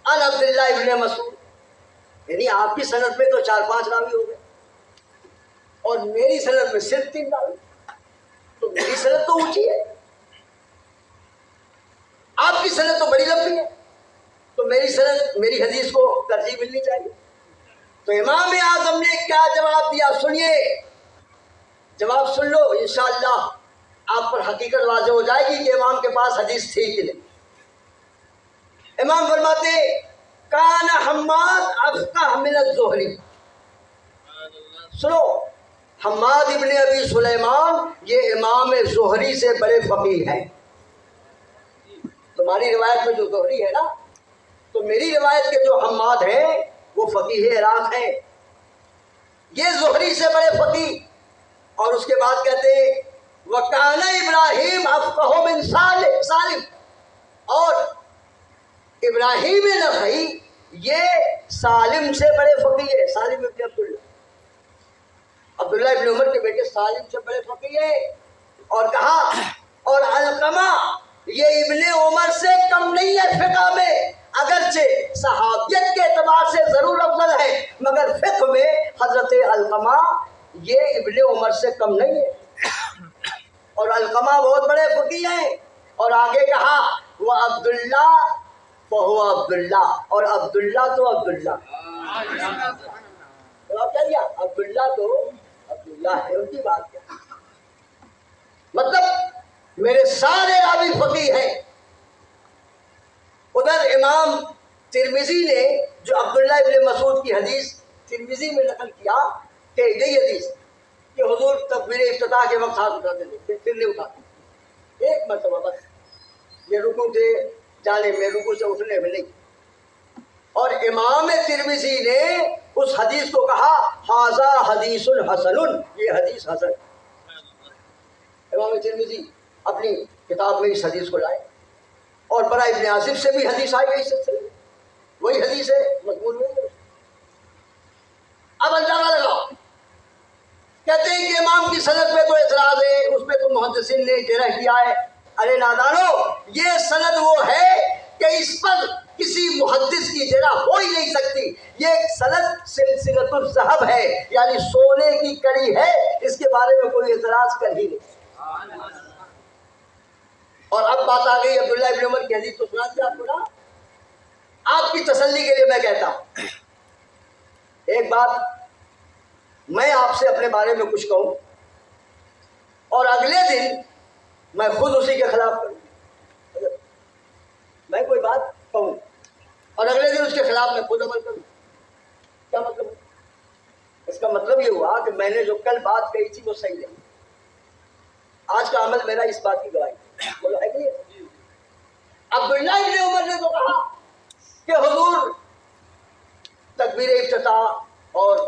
عن عبداللہ ابن مسعود، یعنی آپ کی سند میں تو 4-5 راوی ہو گئے اور میری سند میں صرف 3 راوی، تو میری سند تو اونچی ہے، آپ کی سند تو بڑی لمبی ہے، تو میری سند، میری حدیث کو ترجیح ملنی چاہیے۔ تو امام اعظم نے کیا جواب دیا؟ سنیے، جواب سن لو، انشاءاللہ آپ پر حقیقت واضح ہو جائے گی کہ امام کے پاس حدیث تھی کہ نہیں۔ امام فرماتے کان حماد افقہ من الزہری، سنو، حماد ابن ابی سلیمان یہ امام زہری سے بڑے فقیہ ہیں۔ تمہاری روایت میں جو زہری ہے نا، تو میری روایت کے جو حماد ہیں وہ فقیہ عراق ہیں، یہ زہری سے بڑے فقیہ۔ اور اس کے بعد کہتے وکان ابراہیم افقہ من سالم، اور ابراہیم نخعی یہ سالم سے بڑے فقیہ ہیں، سالم ابن عبداللہ ابن عمر کے بیٹے سالم سے بڑے فقیہ ہیں۔ اور کہا اور علقمہ یہ ابن عمر سے کم نہیں ہے فقہ میں، اگرچہ صحابیت کے اعتبار سے ضرور افضل ہے، مگر فقہ میں حضرت علقمہ یہ ابن عمر سے کم نہیں ہے، اور علقمہ بہت بڑے فقیہ ہیں۔ اور آگے کہا وہ عبداللہ فہو عبداللہ، اور عبداللہ تو عبداللہ، کیا دیا؟ عبداللہ تو عبداللہ ہے، ان کی بات کیا؟ مطلب میرے سارے راوی فقیہ ہیں۔ ادھر امام ترمذی نے جو عبداللہ ابن مسعود کی حدیث ترمذی میں نقل کیا کہ یہی حدیث کہ حضور تکبیر افتتاح کے وقت ہاتھ اٹھاتے تھے، پھر نہیں اٹھاتے، ایک مرتبہ بس۔ یہ رکوع تھے جانے میں، رکوع سے اٹھنے میں نہیں. اور امام ترمذی نے اس حدیث کو کہا ھذا حدیث حسن، یہ حدیث حسن. امام ترمذی اپنی کتاب میں اس حدیث کو لائے. اور برا ابن عازب سے بھی حدیث آئی گئی سلسلے میں، وہی حدیث ہے، مضمون وہی ہے. اب اندازہ لگاؤ، کہتے ہیں کہ امام کی سند پہ تو اعتراض ہے، اس پہ تو محدثین نے جرح کیا ہے. ارے نادانو، یہ سند وہ ہے کہ اس پر کسی محدث کی جرح ہو ہی نہیں سکتی. یہ ایک سند سلسلۃ الذھب ہے، یعنی سونے کی کڑی ہے، اس کے بارے میں کوئی اعتراض کر ہی نہیں. اور اب بات آ گئی عبداللہ ابن عمر کی حدیث، تو سنا دیا آپ کو نا. آپ کی تسلی کے لیے میں کہتا ہوں، ایک بات میں آپ سے اپنے بارے میں کچھ کہوں اور اگلے دن میں خود اسی کے خلاف کروں. میں کوئی بات کہوں اور اگلے دن اس کے خلاف میں خود عمل کروں، کیا مطلب؟ اس کا مطلب یہ ہوا کہ میں نے جو کل بات کہی تھی وہ صحیح نہیں. آج کا عمل میرا اس بات کی گواہی بولو ہے کہ نہیں؟ عبداللہ ابن عمر نے تو کہا کہ حضور تکبیر افتتاح اور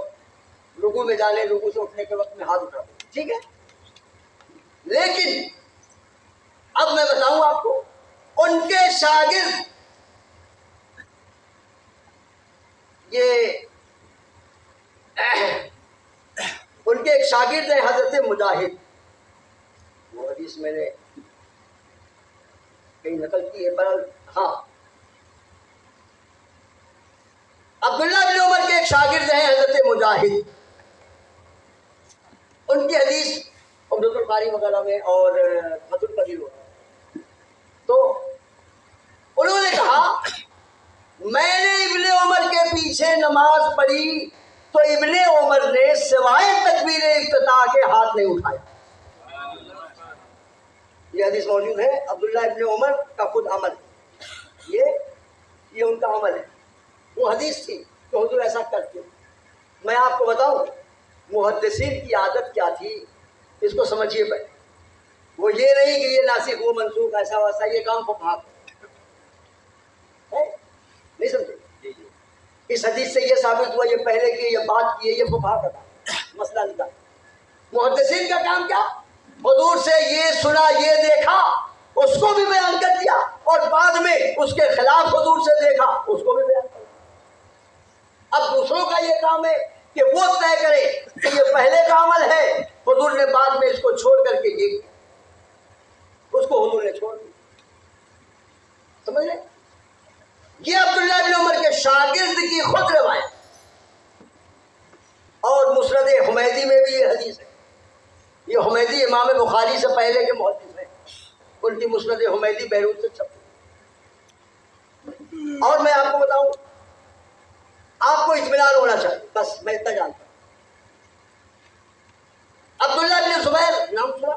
رکوع میں جانے، رکوع سے اٹھنے کے وقت میں ہاتھ اٹھا، ٹھیک ہے. لیکن اب میں بتاؤں آپ کو، ان کے شاگرد یہ ان کے ایک شاگرد ہیں حضرت مجاہد. وہ حدیث میں نے کہیں نقل کی ہے، پر ہاں عبداللہ بن عمر کے ایک شاگرد ہیں حضرت مجاہد. ان کی حدیث عمدۃ القاری وغیرہ میں اور فتح القدیر وغیرہ. تو انہوں نے کہا میں نے ابن عمر کے پیچھے نماز پڑھی تو ابن عمر نے سوائے تکبیر افتتاح کے ہاتھ نہیں اٹھایا. یہ حدیث موجود ہے، عبداللہ ابن عمر کا خود عمل، یہ ان کا عمل ہے. وہ حدیث تھی کہ حضور ایسا کرتے. میں آپ کو بتاؤں محدثین کی عادت کیا تھی، اس کو سمجھیے پہلے. وہ یہ نہیں کہ یہ ناسخ وہ منسوخ ایسا ویسا، یہ کام فقہا ہے، نہیں سمجھے؟ اس حدیث سے یہ ثابت ہوا یہ پہلے کی یہ بات کی ہے، یہ فقہا کا کام، مسئلہ نہیں تھا. محدثین کا کام کیا؟ حضور سے یہ سنا، یہ دیکھا، اس کو بھی بیان کر دیا، اور بعد میں اس کے خلاف حضور سے دیکھا، اس کو بھی بیان کر دیا. اب دوسروں کا یہ کام ہے کہ وہ طے کرے کہ یہ پہلے کا عمل ہے، حضور نے بعد میں اس کو چھوڑ کر کے یہ کیا، اس کو حضور نے چھوڑ دیا. سمجھ لیں؟ یہ عبداللہ بن عمر کے شاگرد کی خود روایت. اور مسند حمیدی میں بھی یہ حدیث ہے. یہ حمیدی امام بخاری سے پہلے کے محدث ہیں، ان کی مسند حمیدی بیروت سے چھپی. اور میں آپ کو بتاؤں، آپ کو اطمینان ہونا چاہیے، بس میں اتنا جانتا ہوں. عبداللہ بن زبیر نام سنا؟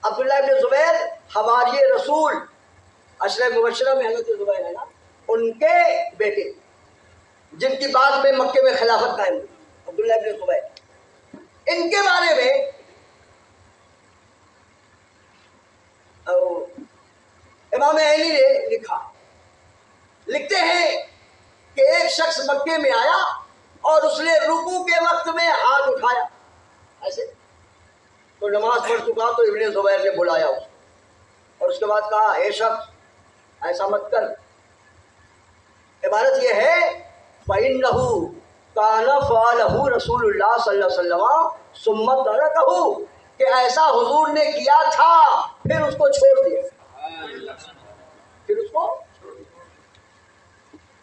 عبداللہ بن زبیر حواریِ رسول، عشرہ مبشرہ میں حضرت زبیر ہے نا، ان کے بیٹے جن کی بعد میں مکے میں خلافت قائم ہوئی، عبداللہ بن زبیر. ان کے بارے میں امام عینی نے لکھتے ہیں کہ ایک شخص مکے میں آیا اور اس نے رکوع کے وقت میں ہاتھ اٹھایا ایسے. تو نماز پڑھ چکا تو ابن زبیر نے بلایا اس کو، اور اس کے بعد کہا اے شخص ایسا مت کر. عبارت یہ ہے فَإِنَّهُ کَانَ فَعَلَهُ رسول اللہ صلی اللہ علیہ وسلم ثُمَّ تَرَكَهُ، کہ ایسا حضور نے کیا تھا پھر اس کو چھوڑ دیا، پھر اس کو چھوڑ دیا.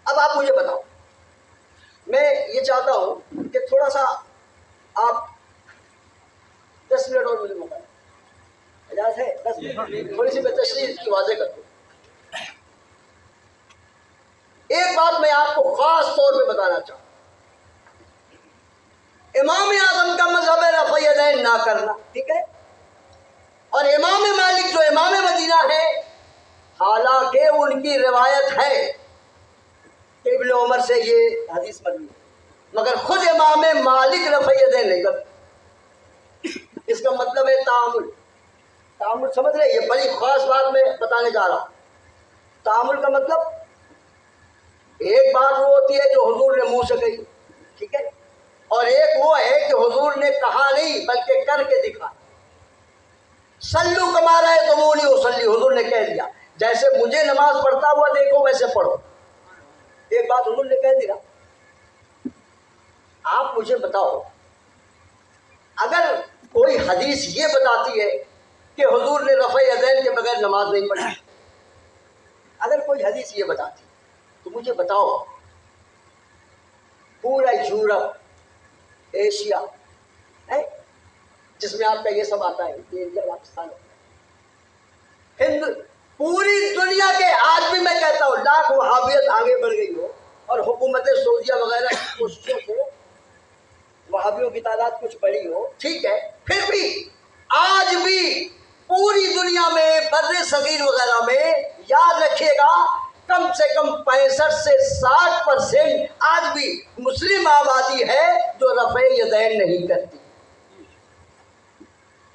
اب آپ مجھے بتاؤ، میں یہ چاہتا ہوں کہ تھوڑا سا آپ 10 منٹ اور مجھے موقع دیں، اجازت ہے؟ 10 منٹ تھوڑی سی میں تشریح کی واضح کر دوں. ایک بات میں آپ کو خاص طور پہ بتانا چاہوں، امام اعظم کا مذہب ہے رفع یدین نہ کرنا، ٹھیک ہے؟ اور امام مالک جو امام مدینہ ہے، حالانکہ ان کی روایت ہے کہ ابن عمر سے یہ حدیث مروی ہے، مگر خود امام مالک رفع یدین نہیں کرتے. اس کا مطلب ہے تعامل. تعامل سمجھ رہے؟ یہ بڑی خاص بات میں بتانے جا رہا ہوں. تعامل کا مطلب ایک بات وہ ہوتی ہے جو حضور نے منہ سے کہی، ٹھیک ہے، اور ایک وہ ہے کہ حضور نے کہا نہیں بلکہ کر کے دکھا. سلو کما رہے تو وہ نہیں وسلی، حضور نے کہہ دیا جیسے مجھے نماز پڑھتا ہوا دیکھو ویسے پڑھو. ایک بات حضور نے کہہ دیا. آپ مجھے بتاؤ اگر کوئی حدیث یہ بتاتی ہے کہ حضور نے رفع یدین کے بغیر نماز نہیں پڑھی، اگر کوئی حدیث یہ بتاتی تو مجھے بتاؤ پورا یورپ، ایشیا ہے جس میں آپ کا یہ سب آتا ہے، یہ انڈیا پاکستان، ہند، پوری دنیا کے، آج بھی میں کہتا ہوں لاکھ وہابیت آگے بڑھ گئی ہو اور حکومت سعودیہ وغیرہ کی کوششوں سے وہابیوں کی تعداد کچھ بڑی ہو، ٹھیک ہے، پھر بھی آج بھی پوری دنیا میں بر صغیر وغیرہ میں یاد رکھیے گا کم سے کم 65 سے 60% آج بھی مسلم آبادی ہے جو رفع یدین نہیں کرتی.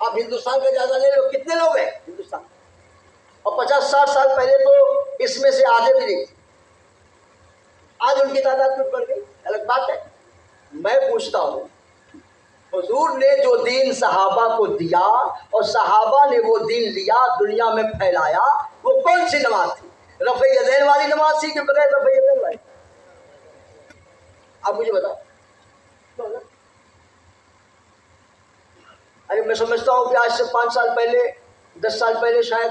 آپ ہندوستان کا جائزہ لے لو، کتنے لوگ ہیں ہندوستان، اور 50-60 سال پہلے تو اس میں سے آدھے بھی نہیں تھے. آج ان کی تعداد کچھ بڑھ گئی، الگ بات ہے. میں پوچھتا ہوں حضور نے جو دین صحابہ کو دیا اور صحابہ نے وہ دین لیا دنیا میں پھیلایا، وہ کون سی نماز تھی؟ رفع یدین والی نماز تھی کہ بغیر رفع یدین والی؟ آپ مجھے بتاؤ. ارے میں سمجھتا ہوں کہ آج سے 5 سال پہلے، 10 سال پہلے شاید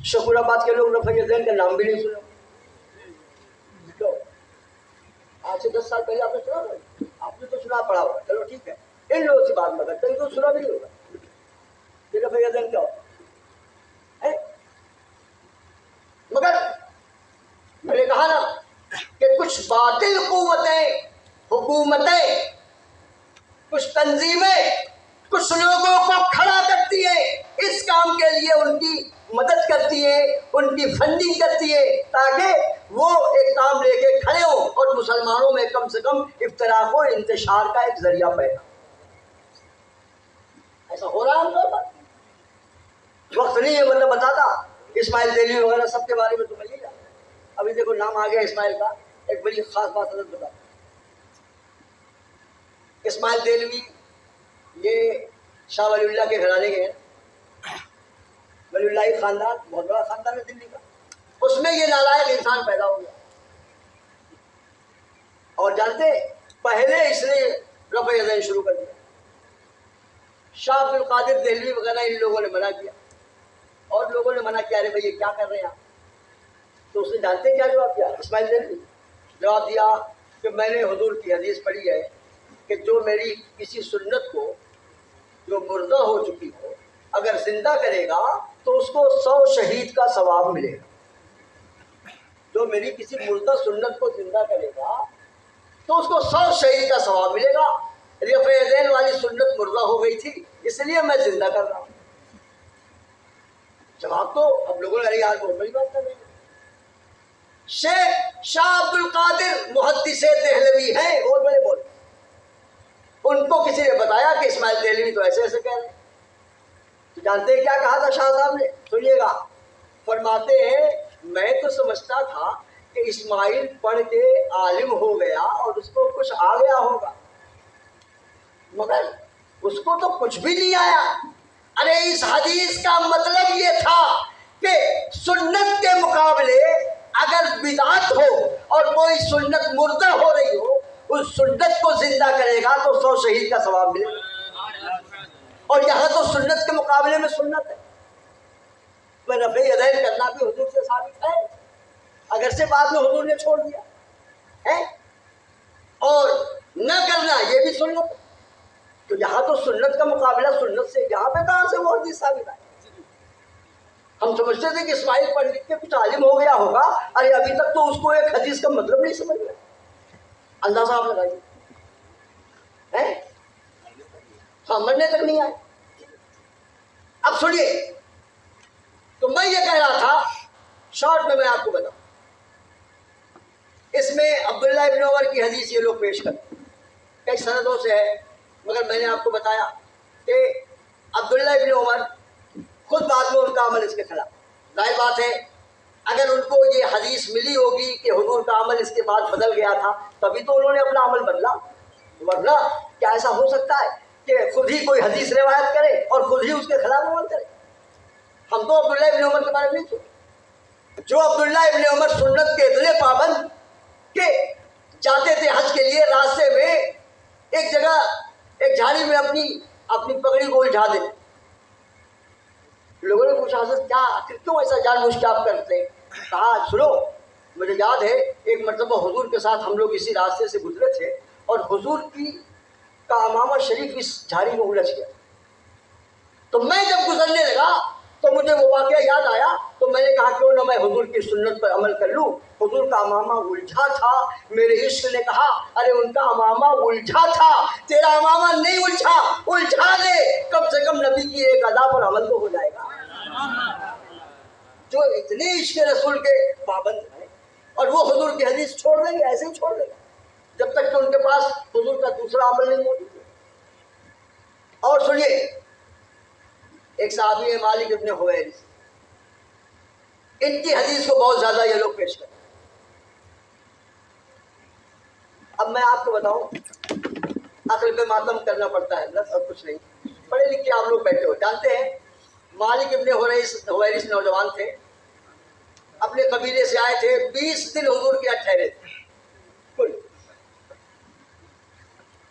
شکور آباد کے لوگ رفع یدین کا نام بھی نہیں سنا. آج سے 10 سال پہلے آپ نے سنا ہوگا، آپ نے تو سنا پڑا ہوگا، چلو ٹھیک ہے، ان لوگوں سے بات مگر کہیں تو سنا بھی نہیں ہوگا کہ رفع یدین کیا ہوتا ہے. مگر میں نے کہا نا کہ کچھ باطل قوتیں، حکومتیں، کچھ تنظیمیں کچھ لوگوں کو کھڑا کرتی ہے، اس کام کے لیے ان کی مدد کرتی ہے، ان کی فنڈنگ کرتی ہے تاکہ وہ ایک کام لے کے کھڑے ہوں اور مسلمانوں میں کم سے کم افتراق و انتشار کا ایک ذریعہ پیدا. ایسا ہو رہا ہے. وقت نہیں ہے مطلب بتاتا اسماعیل دہلوی وغیرہ سب کے بارے میں تو میں جانتا. ابھی دیکھو نام آ گیا اسماعیل کا، ایک بڑی خاص بات حضرت بتا. اسماعیل دہلوی یہ شاہ ولی اللہ کے گھرانے کے ہیں. ولی اللہ خاندان بہت بڑا خاندان ہے دلی کا، اس میں یہ نالائق انسان پیدا ہو گیا. اور جانتے پہلے اس نے رفع یدین شروع کر دیا. شاہ عبد القادر دہلوی وغیرہ ان لوگوں نے منع کیا، اور لوگوں نے منع کیا ارے بھائی یہ کیا کر رہے ہیں آپ؟ تو اس نے جانتے کیا جواب دیا اسماعیل دہلوی؟ جواب دیا کہ میں نے حضور کی حدیث پڑھی ہے کہ جو میری کسی سنت کو جو مردہ ہو چکی ہو اگر زندہ کرے گا تو اس کو 100 شہید کا ثواب ملے گا. جو میری کسی مردہ سنت کو زندہ کرے گا تو اس کو 100 شہید کا ثواب ملے گا. رفع یدین والی سنت مردہ ہو گئی تھی اس لیے میں زندہ کر رہا ہوں. جواب تو اب لوگوں نے یار بہت بڑی بات کر رہے ہیں. شیخ شاہ عبد القادر محدث دہلوی ہیں، بہت بڑے بول. ان کو کسی نے بتایا کہ اسماعیل دہلوی تو ایسے ایسے کہہ رہے ہیں. تو جانتے ہیں کیا کہا تھا شاہ صاحب نے؟ سنیے گا. فرماتے ہیں میں تو سمجھتا تھا کہ اسماعیل پڑھ کے عالم ہو گیا اور اس کو کچھ آ گیا ہوگا، مگر اس کو تو کچھ بھی نہیں آیا. ارے اس حدیث کا مطلب یہ تھا کہ سنت کے مقابلے اگر بدعت ہو اور کوئی سنت مردہ ہو رہی ہو اس سنت کو زندہ کرے گا تو 100 شہید کا ثواب ملے گا. اور یہاں تو سنت کے مقابلے میں سنت ہے. میں رفع یدین کرنا بھی حضور سے ثابت ہے، اگر سے بعد میں حضور نے چھوڑ دیا ہے، اور نہ کرنا یہ بھی سنت. تو یہاں تو سنت کا مقابلہ سنت سے، یہاں پہ کہاں سے وہ حدیث ثابت ہے؟ ہم سمجھتے تھے کہ اسماعیل پڑھ لکھ کے کچھ عالم ہو گیا ہوگا. ارے ابھی تک تو اس کو ایک حدیث کا مطلب نہیں سمجھ گیا. اندازہ آپ لگائیے، سمجھنے تک نہیں آئے. اب سنیے، تو میں یہ کہہ رہا تھا شارٹ میں آپ کو بتاؤں. اس میں عبداللہ ابن عمر کی حدیث یہ لوگ پیش کرتے ہیں، کئی سندوں سے ہے، مگر میں نے آپ کو بتایا کہ عبداللہ ابن عمر خود بعد میں ان کا عمل اس کے خلاف. ظاہر بات ہے اگر ان کو یہ حدیث ملی ہوگی کہ حضور کا عمل اس کے بعد بدل گیا تھا تبھی تو انہوں نے اپنا عمل بدلا. ورنہ کیا ایسا ہو سکتا ہے کہ خود ہی کوئی حدیث روایت کرے اور خود ہی اس کے خلاف عمل کرے؟ ہم تو عبداللہ ابن عمر کے بارے میں نہیں سنتے. جو عبداللہ ابن عمر سنت کے اتنے پابند کہ جاتے تھے حج کے لیے، راستے میں ایک جگہ ایک جھاڑی میں اپنی پگڑی کو الجھا دے. لوگوں نے پوچھا حضرت کیوں ایسا جان بوجھ کے آپ کرتے ہیں؟ کہا سنو، مجھے یاد ہے ایک مرتبہ حضور کے ساتھ ہم لوگ اسی راستے سے گزرے تھے اور حضور کا امامہ شریف اس جھاڑی میں الجھ گیا. تو میں جب گزرنے لگا تو مجھے وہ واقعہ یاد آیا تو میں نے کہا کیوں نہ میں حضور کی سنت پر عمل کر لوں. حضور کا امامہ الجھا تھا. میرے عشق نے کہا ارے ان کا امامہ الجھا تھا، تیرا امامہ نہیں الجھا، الجھا دے، کم سے کم نبی کی ایک ادا پر عمل تو ہو جائے گا. جو اتنے عشق رسول کے پابند ہیں اور وہ حضور کی حدیث چھوڑ دیں گے، ایسے ہی چھوڑ دیں گے جب تک کہ ان کے پاس حضور کا دوسرا عمل نہیں موجود ہے. اور سنیے، ایک صحابی ہے مالک ابن حویرث، ان کی حدیث کو بہت زیادہ یہ لوگ پیش کرتے ہیں. اب میں آپ کو بتاؤں، عقل پہ ماتم کرنا پڑتا ہے بس اور کچھ نہیں. پڑھے لکھے آپ لوگ بیٹھے ہو، جانتے ہیں مالک ابن حویرث نوجوان تھے، اپنے قبیلے سے آئے تھے، 20 دن حضور کے یہاں ٹھہرے تھے.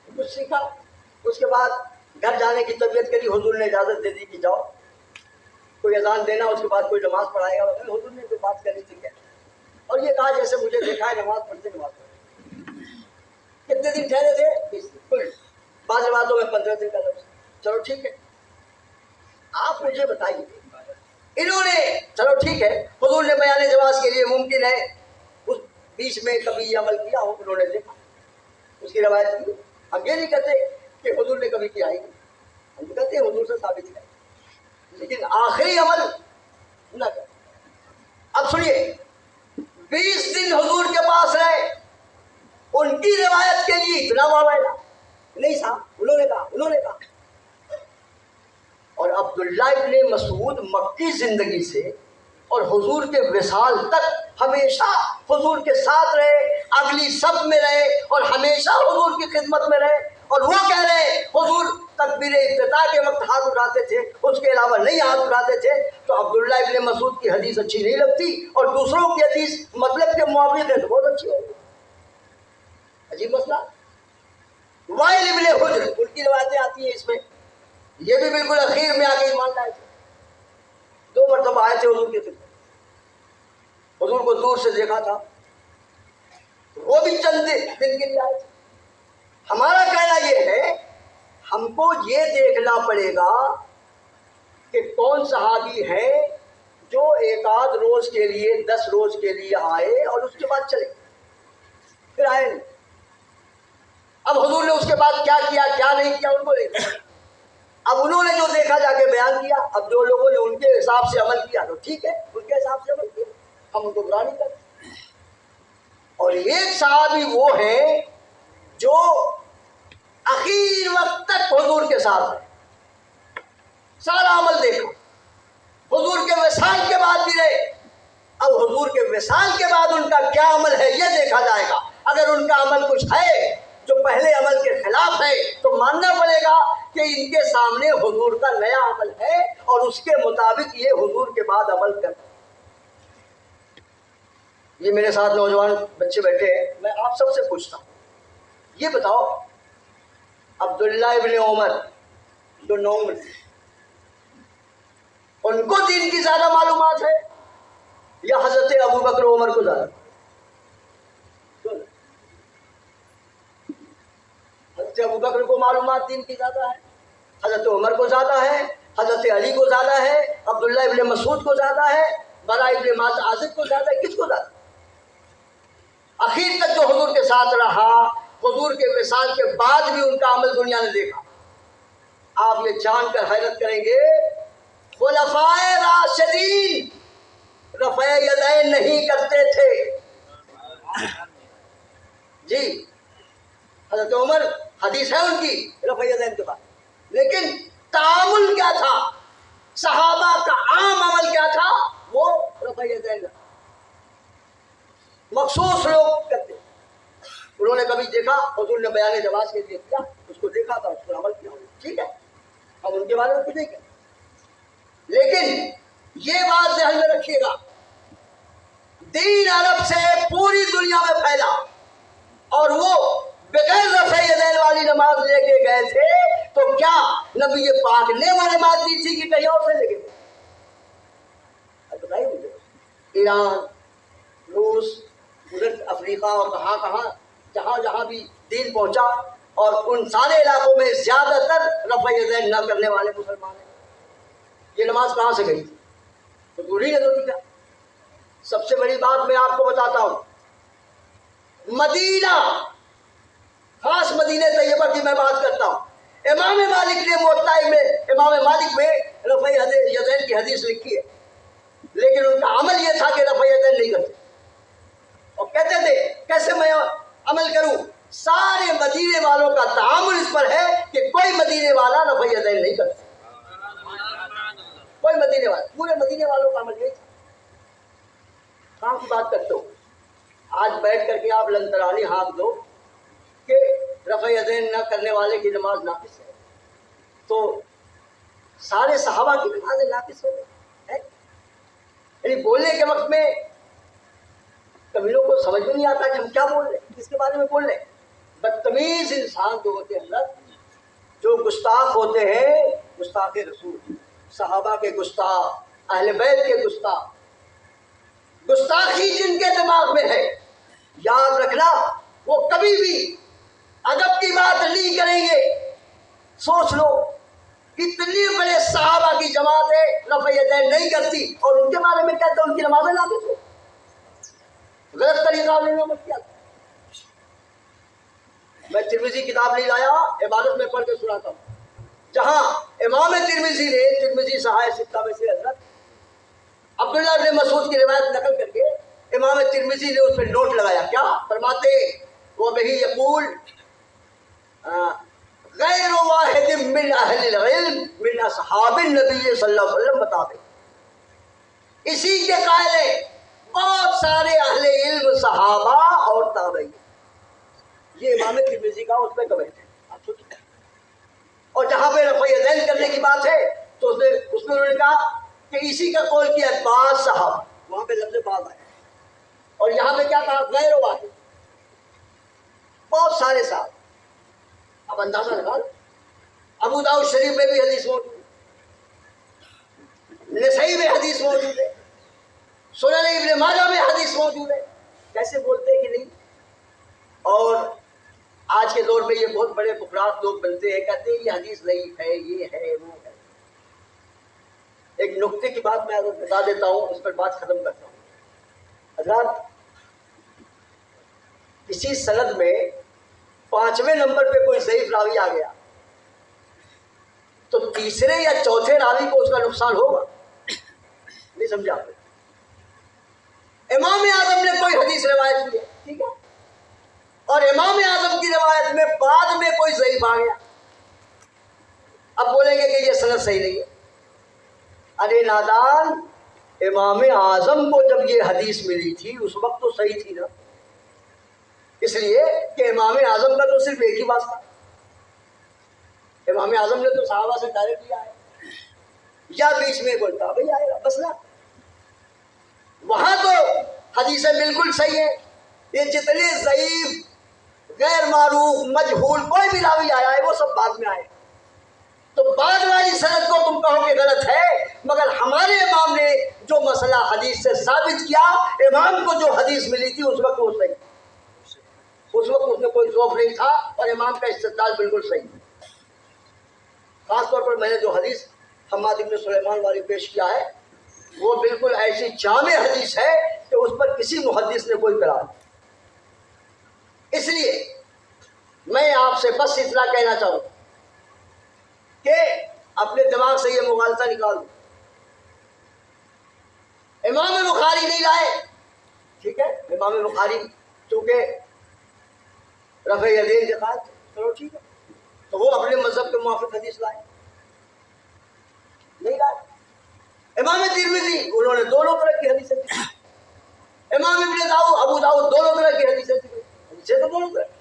کچھ سیکھا، اس کے بعد گھر جانے کی طبیعت کری، حضور نے اجازت دے دی کہ جاؤ کوئی اذان دینا، اس کے بعد کوئی نماز پڑھائے گا. حضور نے کوئی بات کرنی تھی کیا، اور یہ کہا جیسے مجھے دیکھا ہے نماز پڑھتے. کتنے دن ٹھہرے تھے؟ 20 دن. بعض باتوں میں 15 دن کا لفظ. چلو ٹھیک ہے، آپ مجھے بتائیے. انہوں نے چلو ٹھیک ہے، حضور نے بیان جواز کے لیے ممکن ہے اس بیچ میں کبھی یہ عمل کیا ہو، انہوں نے دیکھا اس کی روایت کی. ہم یہ نہیں کہتے کہ حضور نے کبھی کیا ہی نہیں، ہم کہتے ہیں حضور سے ثابت ہے، لیکن آخری عمل نہ کر. اب سنیے، 20 دن حضور کے پاس رہے، ان کی روایت کے لیے اتنا معاملہ نہیں تھا. انہوں نے کہا اور عبداللہ ابن مسعود مکی زندگی سے اور حضور کے وصال تک ہمیشہ حضور کے ساتھ رہے، اگلی صف میں رہے اور ہمیشہ حضور کی خدمت میں رہے. اور وہ کہہ رہے حضور تکبیر افتتاح کے وقت ہاتھ اٹھاتے تھے، اس کے علاوہ نہیں ہاتھ اٹھاتے تھے. تو عبداللہ ابن مسعود کی حدیث اچھی نہیں لگتی اور دوسروں کی حدیث مطلب کے موافق ہے تو بہت اچھی ہوگی. عجیب مسئلہ. وائل ابن حجر، ان کی روایتیں آتی ہیں اس میں، یہ بھی بالکل اخیر میں آ کے ایمان لائے تھے. 2 مرتبہ آئے تھے حضور کی خدمت، حضور کو دور سے دیکھا تھا، وہ بھی چند دن کے لیے آئے تھے. ہمارا کہنا یہ ہے ہم کو یہ دیکھنا پڑے گا کہ کون صحابی ہے جو 1 روز کے لیے 10 روز کے لیے آئے اور اس کے بعد چلے پھر آئے نہیں. اب حضور نے اس کے بعد کیا کیا کیا نہیں کیا ان کو دیکھا. اب انہوں نے جو دیکھا جا کے بیان کیا. اب جو لوگوں نے ان کے حساب سے عمل کیا تو ٹھیک ہے، ان کے حساب سے عمل کیا، ہم ان کو برا نہیں کرتے. اور ایک صحابی وہ ہیں جو اخیر وقت تک حضور کے ساتھ رہے، سارا عمل دیکھا، حضور کے وصال کے بعد بھی رہے. اب حضور کے وصال کے بعد ان کا کیا عمل ہے یہ دیکھا جائے گا. اگر ان کا عمل کچھ ہے جو پہلے عمل کے خلاف ہے تو ماننا پڑے گا کہ ان کے سامنے حضور کا نیا عمل ہے اور اس کے مطابق یہ حضور کے بعد عمل کرنا. یہ میرے ساتھ نوجوان بچے بیٹھے ہیں، میں آپ سب سے پوچھتا ہوں، یہ بتاؤ عبداللہ ابن عمر جو 9 میں تھے، ان کو دین کی زیادہ معلومات ہے یا حضرت ابو بکر و عمر کو زیادہ؟ حضرت ابو بکر کو معلومات دین کی زیادہ ہے، حضرت عمر کو زیادہ ہے، حضرت علی کو زیادہ ہے، عبداللہ ابن مسعود کو زیادہ ہے، برا ابن عازب کو زیادہ ہے. کس کو زیادہ؟ اخیر تک جو حضور کے ساتھ رہا، حضور کے وصال کے بعد بھی ان کا عمل دنیا نے دیکھا. آپ یہ جان کر حیرت کریں گے خلفائے راشدین رفع یدین نہیں کرتے تھے. جی حضرت عمر حدیث ہے ان کی رفع یدین کے بعد، لیکن تعامل کیا تھا؟ صحابہ کا عام عمل کیا تھا؟ وہ رفع یدین مخصوص لوگ کرتے. انہوں نے کبھی دیکھا حضور نے بیان جواز کے لیے کیا، اس کو دیکھا تھا، اس پر عمل کیا، ٹھیک ہے، ہم ان کے بارے میں کچھ نہیں کہتے. لیکن یہ بات ذہن میں رکھیے گا، دین عرب سے پوری دنیا میں پھیلا اور وہ بغیر رفع یدین والی نماز لے کے گئے تھے، تو کیا نبی پاک نے وہ نماز دی تھی کہ کہیں اور سے لے کے گئے؟ بتائیے مجھے. ایران، روس، ادھر افریقہ اور کہاں کہاں جہاں جہاں بھی دین پہنچا، اور ان سارے علاقوں میں زیادہ تر رفع یدین نہ کرنے والے مسلمان ہیں. یہ نماز کہاں سے گئی تھی؟ تو ضروری ہے ضروری کیا. سب سے بڑی بات میں آپ کو بتاتا ہوں، مدینہ، خاص مدینہ طیبہ کی میں بات کرتا ہوں. امام مالک نے موطا میں، امام مالک میں رفع یدین کی حدیث لکھی ہے، لیکن ان کا عمل یہ تھا کہ رفع یدین نہیں کرتے، اور کہتے تھے کیسے میں عمل کروں؟ سارے مدینے والوں کا تعامل اس پر ہے کہ کوئی مدینے والا رفع یدین نہیں کرتا. کوئی مدینے والا، پورے مدینے والوں کا عمل یہ تھا. کام کی بات کرتے ہو، آج بیٹھ کر کے آپ لنترانی ہانک دو کہ رفع یدین نہ کرنے والے کی نماز ناقص ہے، تو سارے صحابہ کی نمازیں ناقص ہو گئی. یعنی بولنے کے وقت میں کبھی کو سمجھ میں نہیں آتا کہ ہم کیا بول رہے ہیں، کس کے بارے میں بول رہے ہیں. بدتمیز انسان جو ہوتے ہیں، جو گستاخ ہوتے ہیں، گستاخ رسول، صحابہ کے گستاخ، اہل بیت کے گستاخ، گستاخی جن کے دماغ میں ہے، یاد رکھنا وہ کبھی بھی ادب کی بات نہیں کریں گے. سوچ لو کتنی بڑے صحابہ کی جماعت ہے رفع یدین نہیں کرتی، اور ان کے بارے میں کہتے ہیں ان کی نمازیں ناقص ہو. غلط طریقہ نہیں مت کیا. میں ترمذی کتاب نہیں لایا، عبادت میں پڑھ کے سناتا ہوں، جہاں امام ترمذی نے، ترمذی صحاح ستہ میں سے حضرت عبداللہ بن مسعود کی روایت نقل کر کے امام ترمذی نے اس پہ نوٹ لگایا. کیا فرماتے؟ وہ بہی یقول غیر واحد من اہل العلم من اصحاب النبی صلی اللہ علیہ وسلم، بتا دیں اسی کے قائل ہیں بہت سارے اہل علم صحابہ اور تابعین. یہ امام ترمذی کا اس میں کمنٹ ہے، آپ سوچیں. اور جہاں پہ رفع یدین کرنے کی بات ہے تو اس میں انہوں نے کہا کہ اسی کا قول کیا بعض صحابہ، وہاں پہ لفظ بعض آئے، اور یہاں پہ کیا کہا؟ غیر واحد، بہت سارے صاحب. اب اندازہ لگا لو، ابو داؤد شریف میں بھی حدیث موجود ہے، نسائی میں حدیث موجود ہے، سنن ابن ماجہ میں حدیث موجود ہے. کیسے بولتے کہ نہیں؟ اور آج کے دور میں یہ بہت بڑے بکرات لوگ بنتے ہیں، کہتے ہیں یہ حدیث ضعیف ہے، یہ ہے وہ ہے. ایک نقطے کی بات میں بتا دیتا ہوں، اس پر بات ختم کرتا ہوں. حضرات، کسی سند میں 5ویں نمبر پہ کوئی ضعیف راوی آ گیا تو تیسرے یا چوتھے راوی کو اس کا نقصان ہوگا. نہیں سمجھا؟ امام اعظم نے کوئی حدیث روایت کی ہے، ٹھیک ہے، اور امام اعظم کی روایت میں بعد میں کوئی ضعیف آ گیا، اب بولیں گے کہ یہ سند صحیح نہیں ہے. ارے نادان، امام اعظم کو جب یہ حدیث ملی تھی اس وقت تو صحیح تھی نا، اس لیے کہ امام اعظم کا تو صرف ایک ہی واسطہ، امام اعظم نے تو صحابہ سے ڈائریکٹ لیا ہے، یا بیچ میں کوئی تابعی آئے گا بس نا. وہاں تو حدیثیں بالکل صحیح ہیں. یہ جتنے ضعیف، غیر معروف، مجہول کوئی بھی راوی آیا ہے وہ سب بعد میں آئے، تو بعد والی سند کو تم کہو کہ غلط ہے، مگر ہمارے امام نے جو مسئلہ حدیث سے ثابت کیا، امام کو جو حدیث ملی تھی اس وقت وہ صحیح، اس وقت اس میں کوئی ذوف نہیں تھا، اور امام کا استدلال بالکل صحیح. خاص طور پر میں نے جو حدیث حماد بن سلیمان والی پیش کیا ہے وہ بالکل ایسی جامع حدیث ہے کہ اس پر کسی محدث نے کوئی قرار نہیں. اس لیے میں آپ سے بس اتنا کہنا چاہوں کہ اپنے دماغ سے یہ مغالطہ نکال دو. امام بخاری نہیں لائے، ٹھیک ہے، امام بخاری چونکہ رفع یدین کے قائل تھے، چلو ٹھیک ہے، تو وہ اپنے مذہب کے موافق حدیث لائے، نہیں لائے. امام ترمذی انہوں نے دونوں طرح کی حدیثیں دی. امام ابن داؤد ابو داؤد دونوں طرح کی حدیثیں دی. حدیثیں تو دونوں طرح.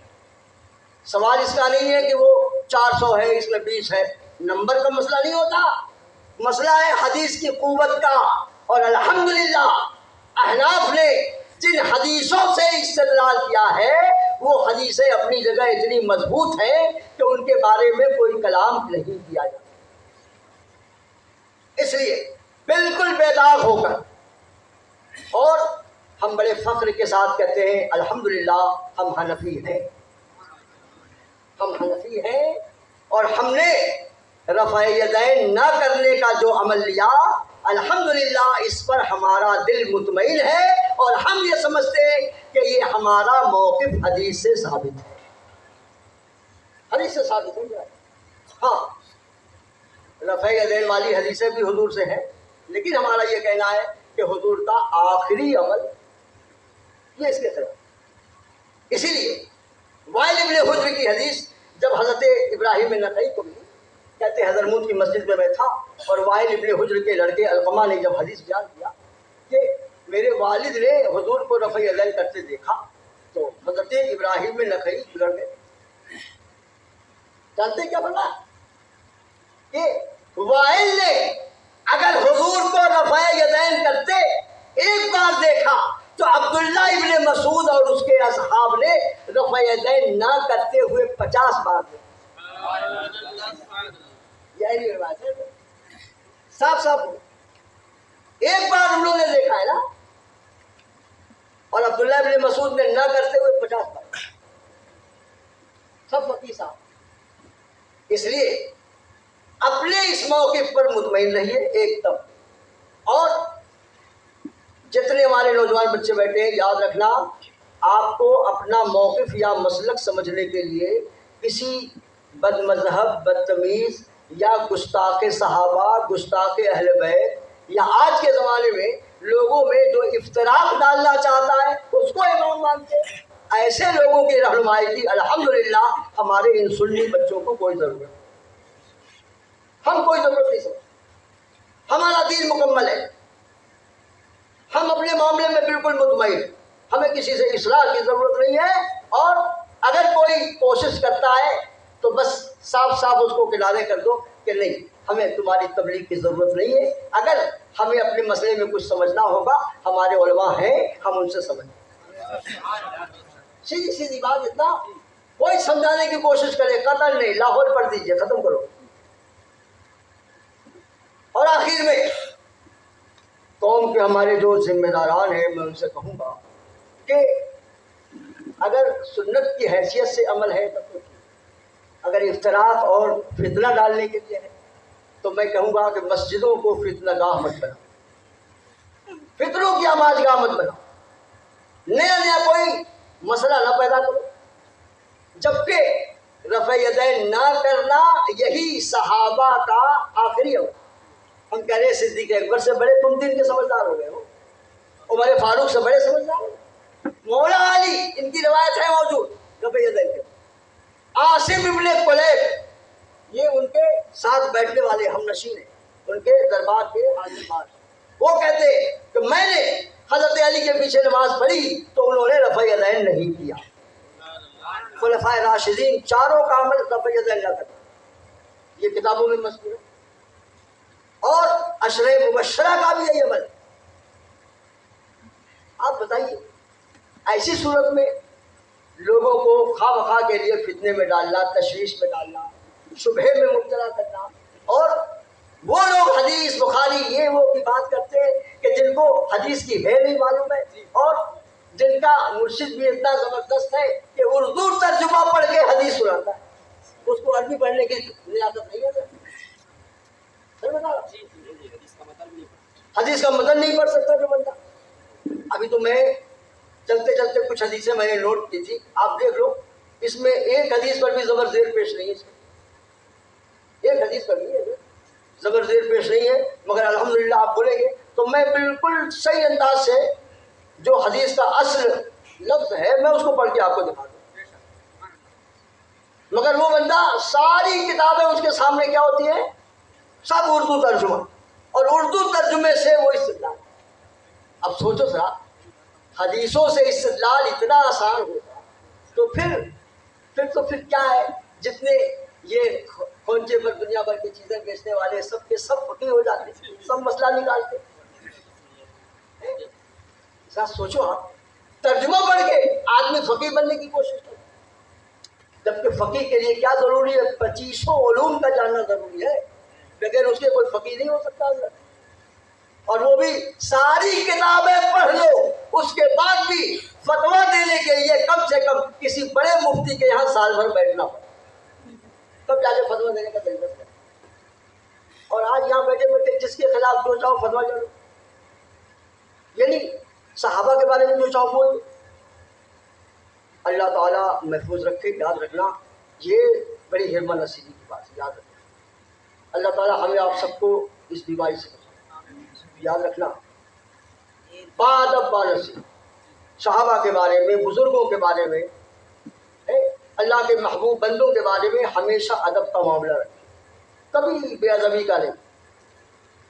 سوال اس کا نہیں ہے کہ وہ 400 ہے اس میں 20 ہے، نمبر کا مسئلہ نہیں ہوتا. مسئلہ ہے حدیث کی قوت کا. اور الحمدللہ احناف نے جن حدیثوں سے استدلال کیا ہے وہ حدیثیں اپنی جگہ اتنی مضبوط ہیں کہ ان کے بارے میں کوئی کلام نہیں کیا جاتا. اس لیے بالکل بیدار ہو کر، اور ہم بڑے فخر کے ساتھ کہتے ہیں الحمدللہ ہم حنفی ہیں. ہم حنفی ہیں اور ہم نے رفع یدین نہ کرنے کا جو عمل لیا الحمدللہ اس پر ہمارا دل مطمئن ہے، اور ہم یہ سمجھتے ہیں کہ یہ ہمارا موقف حدیث سے ثابت ہے. حدیث سے ثابت ہے. ہاں رفع یدین والی حدیثیں بھی حضور سے ہیں، لیکن ہمارا یہ کہنا ہے کہ حضور کا آخری عمل یہ اس کے طرف. اسی لیے وائل ابن حجر کی حدیث جب حضرت ابراہیم نخعی کو ملی، کہتے حضرموت کی مسجد میں بیٹھا اور وائل ابن حجر کے لڑکے علقمہ نے جب حدیث بیان کیا کہ میرے والد نے حضور کو رفع یدین کرتے دیکھا، تو حضرت ابراہیم نخعی گزر گئے. جانتے کیا بنا کہ وائل نے اگر حضور کو رفع یدین کرتے ایک بار دیکھا تو عبداللہ ابن مسعود اور اس کے اصحاب نے رفع یدین نہ کرتے ہوئے 50 بار دیکھا. یہی بات ہے، صاف صاف ایک بار انہوں نے دیکھا ہے نا، اور عبداللہ ابن مسعود نے نہ کرتے ہوئے 50 بار. سب فقیہ صاحب. اس لیے اپنے اس موقف پر مطمئن رہیے ایک دم. اور جتنے ہمارے نوجوان بچے بیٹھے ہیں یاد رکھنا، آپ کو اپنا موقف یا مسلک سمجھنے کے لیے کسی بد مذہب، بدتمیز یا گستاخ صحابہ، گستاخ اہل بیت یا آج کے زمانے میں لوگوں میں جو افتراق ڈالنا چاہتا ہے اس کو امام مانتے ہیں، ایسے لوگوں کی رہنمائی کی الحمدللہ ہمارے ان سنی بچوں کو کوئی ضرورت نہیں. ہم کوئی ضرورت نہیں سمجھتے. ہمارا دین مکمل ہے. ہم اپنے معاملے میں بالکل مطمئن، ہمیں کسی سے اصلاح کی ضرورت نہیں ہے. اور اگر کوئی کوشش کرتا ہے تو بس صاف صاف اس کو کنارے کر دو کہ نہیں، ہمیں تمہاری تبلیغ کی ضرورت نہیں ہے. اگر ہمیں اپنے مسئلے میں کچھ سمجھنا ہوگا ہمارے علماء ہیں، ہم ان سے سمجھیں. سیدھی سیدھی بات. اتنا کوئی سمجھانے کی کوشش کرے قتل نہیں، لاہور پڑھ دیجئے، ختم کرو. اور آخر میں قوم کے ہمارے جو ذمہ داران ہیں میں ان سے کہوں گا کہ اگر سنت کی حیثیت سے عمل ہے تو ٹھیک، اگر افتراق اور فتنہ ڈالنے کے لیے ہے تو میں کہوں گا کہ مسجدوں کو فتنہ گاہ مت بنا، فتنوں کی آماج گاہ مت بنا، نیا نیا کوئی مسئلہ نہ پیدا کرو. جبکہ رفع یدین نہ کرنا یہی صحابہ کا آخری عمل. ہم کہہ رہے ہیں صدیق اکبر سے بڑے تم دین کے سمجھدار ہو گئے ہو، عمر فاروق سے بڑے سمجھدار ہو، مولا علی ان کی روایت ہے موجود رفع یدین کے. عاصم ابن قلیب یہ ان کے ساتھ بیٹھنے والے ہم نشین ہیں، ان کے دربار کے عالم، وہ کہتے کہ میں نے حضرت علی کے پیچھے نماز پڑھی تو انہوں نے رفع یدین نہیں کیا. خلفائے راشدین چاروں کا عمل رفع یدین نہ کرنا، یہ کتابوں میں مذکور ہے. اور عشرہ مبشرہ کا بھی یہی عمل ہے. آپ بتائیے ایسی صورت میں لوگوں کو خواہ بخواہ کے لیے فتنے میں ڈالنا، تشویش میں ڈالنا، شبہے میں مبتلا کرنا، اور وہ لوگ حدیث بخاری یہ وہ کی بات کرتے ہیں کہ جن کو حدیث کی ہے نہیں معلوم ہے، اور جن کا مرشد بھی اتنا زبردست ہے کہ اردو ترجمہ پڑھ کے حدیث سناتا ہے، اس کو عربی پڑھنے کی اجازت نہیں ہے. حدیث کا متن نہیں پڑھ سکتا جو بندہ. ابھی تو میں چلتے چلتے کچھ حدیثیں میں نے نوٹ کی تھی، آپ دیکھ لو، اس میں ایک حدیث پر بھی زبر زیر پیش نہیں ہے. ایک حدیث پر بھی زبر زیر پیش نہیں ہے، مگر الحمدللہ آپ بولیں گے تو میں بالکل صحیح انداز سے جو حدیث کا اصل لفظ ہے میں اس کو پڑھ کے آپ کو دکھا دوں. مگر وہ بندہ ساری کتابیں اس کے سامنے کیا ہوتی ہیں، سب اردو ترجمہ. اور اردو ترجمے سے وہ استدلال. اب سوچو ذرا، حدیثوں سے استدلال اتنا آسان ہوگا تو پھر کیا ہے؟ جتنے یہ کھونچے پر دنیا بھر کی چیزیں بیچنے والے سب کے سب فقیر ہو جاتے، سب مسئلہ نکالتے. ذرا سوچو آپ، ترجمہ پڑھ کے آدمی فقیر بننے کی کوشش کرتا، جبکہ فقیر کے لیے کیا ضروری ہے؟ 25 علوم کا جاننا ضروری ہے، بغیر اس کے کوئی فقیر نہیں ہو سکتا. اور وہ بھی ساری کتابیں پڑھ لو، اس کے بعد بھی فتویٰ دینے کے لیے کم سے کم کسی بڑے مفتی کے یہاں سال بھر بیٹھنا پڑے، تب جا کے فتویٰ دینے کا ضرورت ہے. اور آج یہاں بیٹھے بیٹھے جس کے خلاف جو چاہو فتویٰ چلو، یعنی صحابہ کے بارے میں جو چاہو بول. اللہ تعالیٰ محفوظ رکھے. یاد رکھنا، یہ بڑی حرمت نصیبی کی بات ہے، یاد رکھنا. اللہ تعالیٰ ہمیں آپ سب کو اس بیماری سے بچائے. یاد رکھنا، بادب بانسی صحابہ کے بارے میں، بزرگوں کے بارے میں، اللہ کے محبوب بندوں کے بارے میں ہمیشہ ادب کا معاملہ رکھیں، کبھی بے ادبی کا نہیں.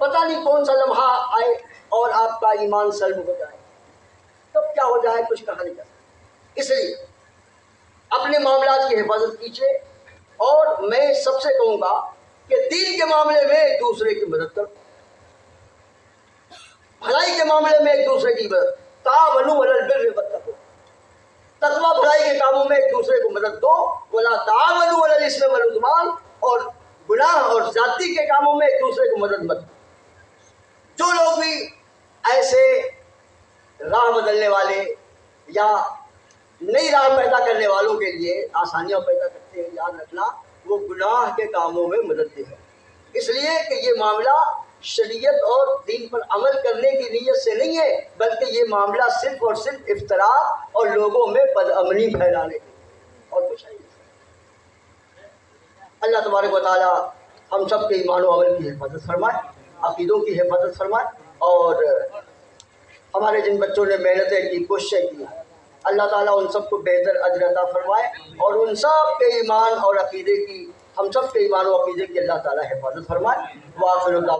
پتہ نہیں کون سا لمحہ آئے اور آپ کا ایمان سلب ہو جائے، تب کیا ہو جائے کچھ کہا نہیں جا سکتا. اس لیے اپنے معاملات کی حفاظت کیجیے. اور میں سب سے کہوں گا کہ دین کے معاملے میں ایک دوسرے کی مدد کرو، بھلائی کے معاملے میں ایک دوسرے کی مدد. تعاونوا علی البر والتقوی، تقویٰ بھلائی کے کاموں میں ایک دوسرے کو مدد دو. ولا تعاونوا علی الاثم والعدوان، اور گناہ اور زیادتی کے کاموں میں ایک دوسرے کو مدد مت دو. جو لوگ بھی ایسے راہ بدلنے والے یا نئی راہ پیدا کرنے والوں کے لیے آسانیاں پیدا کرتے ہیں، یاد رکھنا وہ گناہ کے کاموں میں مدد دے ہیں. اس لیے کہ یہ معاملہ شریعت اور دین پر عمل کرنے کی نیت سے نہیں ہے، بلکہ یہ معاملہ صرف اور صرف افطرا اور لوگوں میں بد امنی پھیلانے کے لیے، اور کچھ نہیں. اللہ تبارک و تعالی ہم سب کے ایمان و عمل کی حفاظت فرمائے، عقیدوں کی حفاظت فرمائے. اور ہمارے جن بچوں نے محنتیں کی، کوششیں کی، اللہ تعالیٰ ان سب کو بہتر اجر عطا فرمائے. اور ان سب کے ایمان اور عقیدے کی، ہم سب کے ایمان و عقیدے کی اللہ تعالیٰ حفاظت فرمائے. وآخر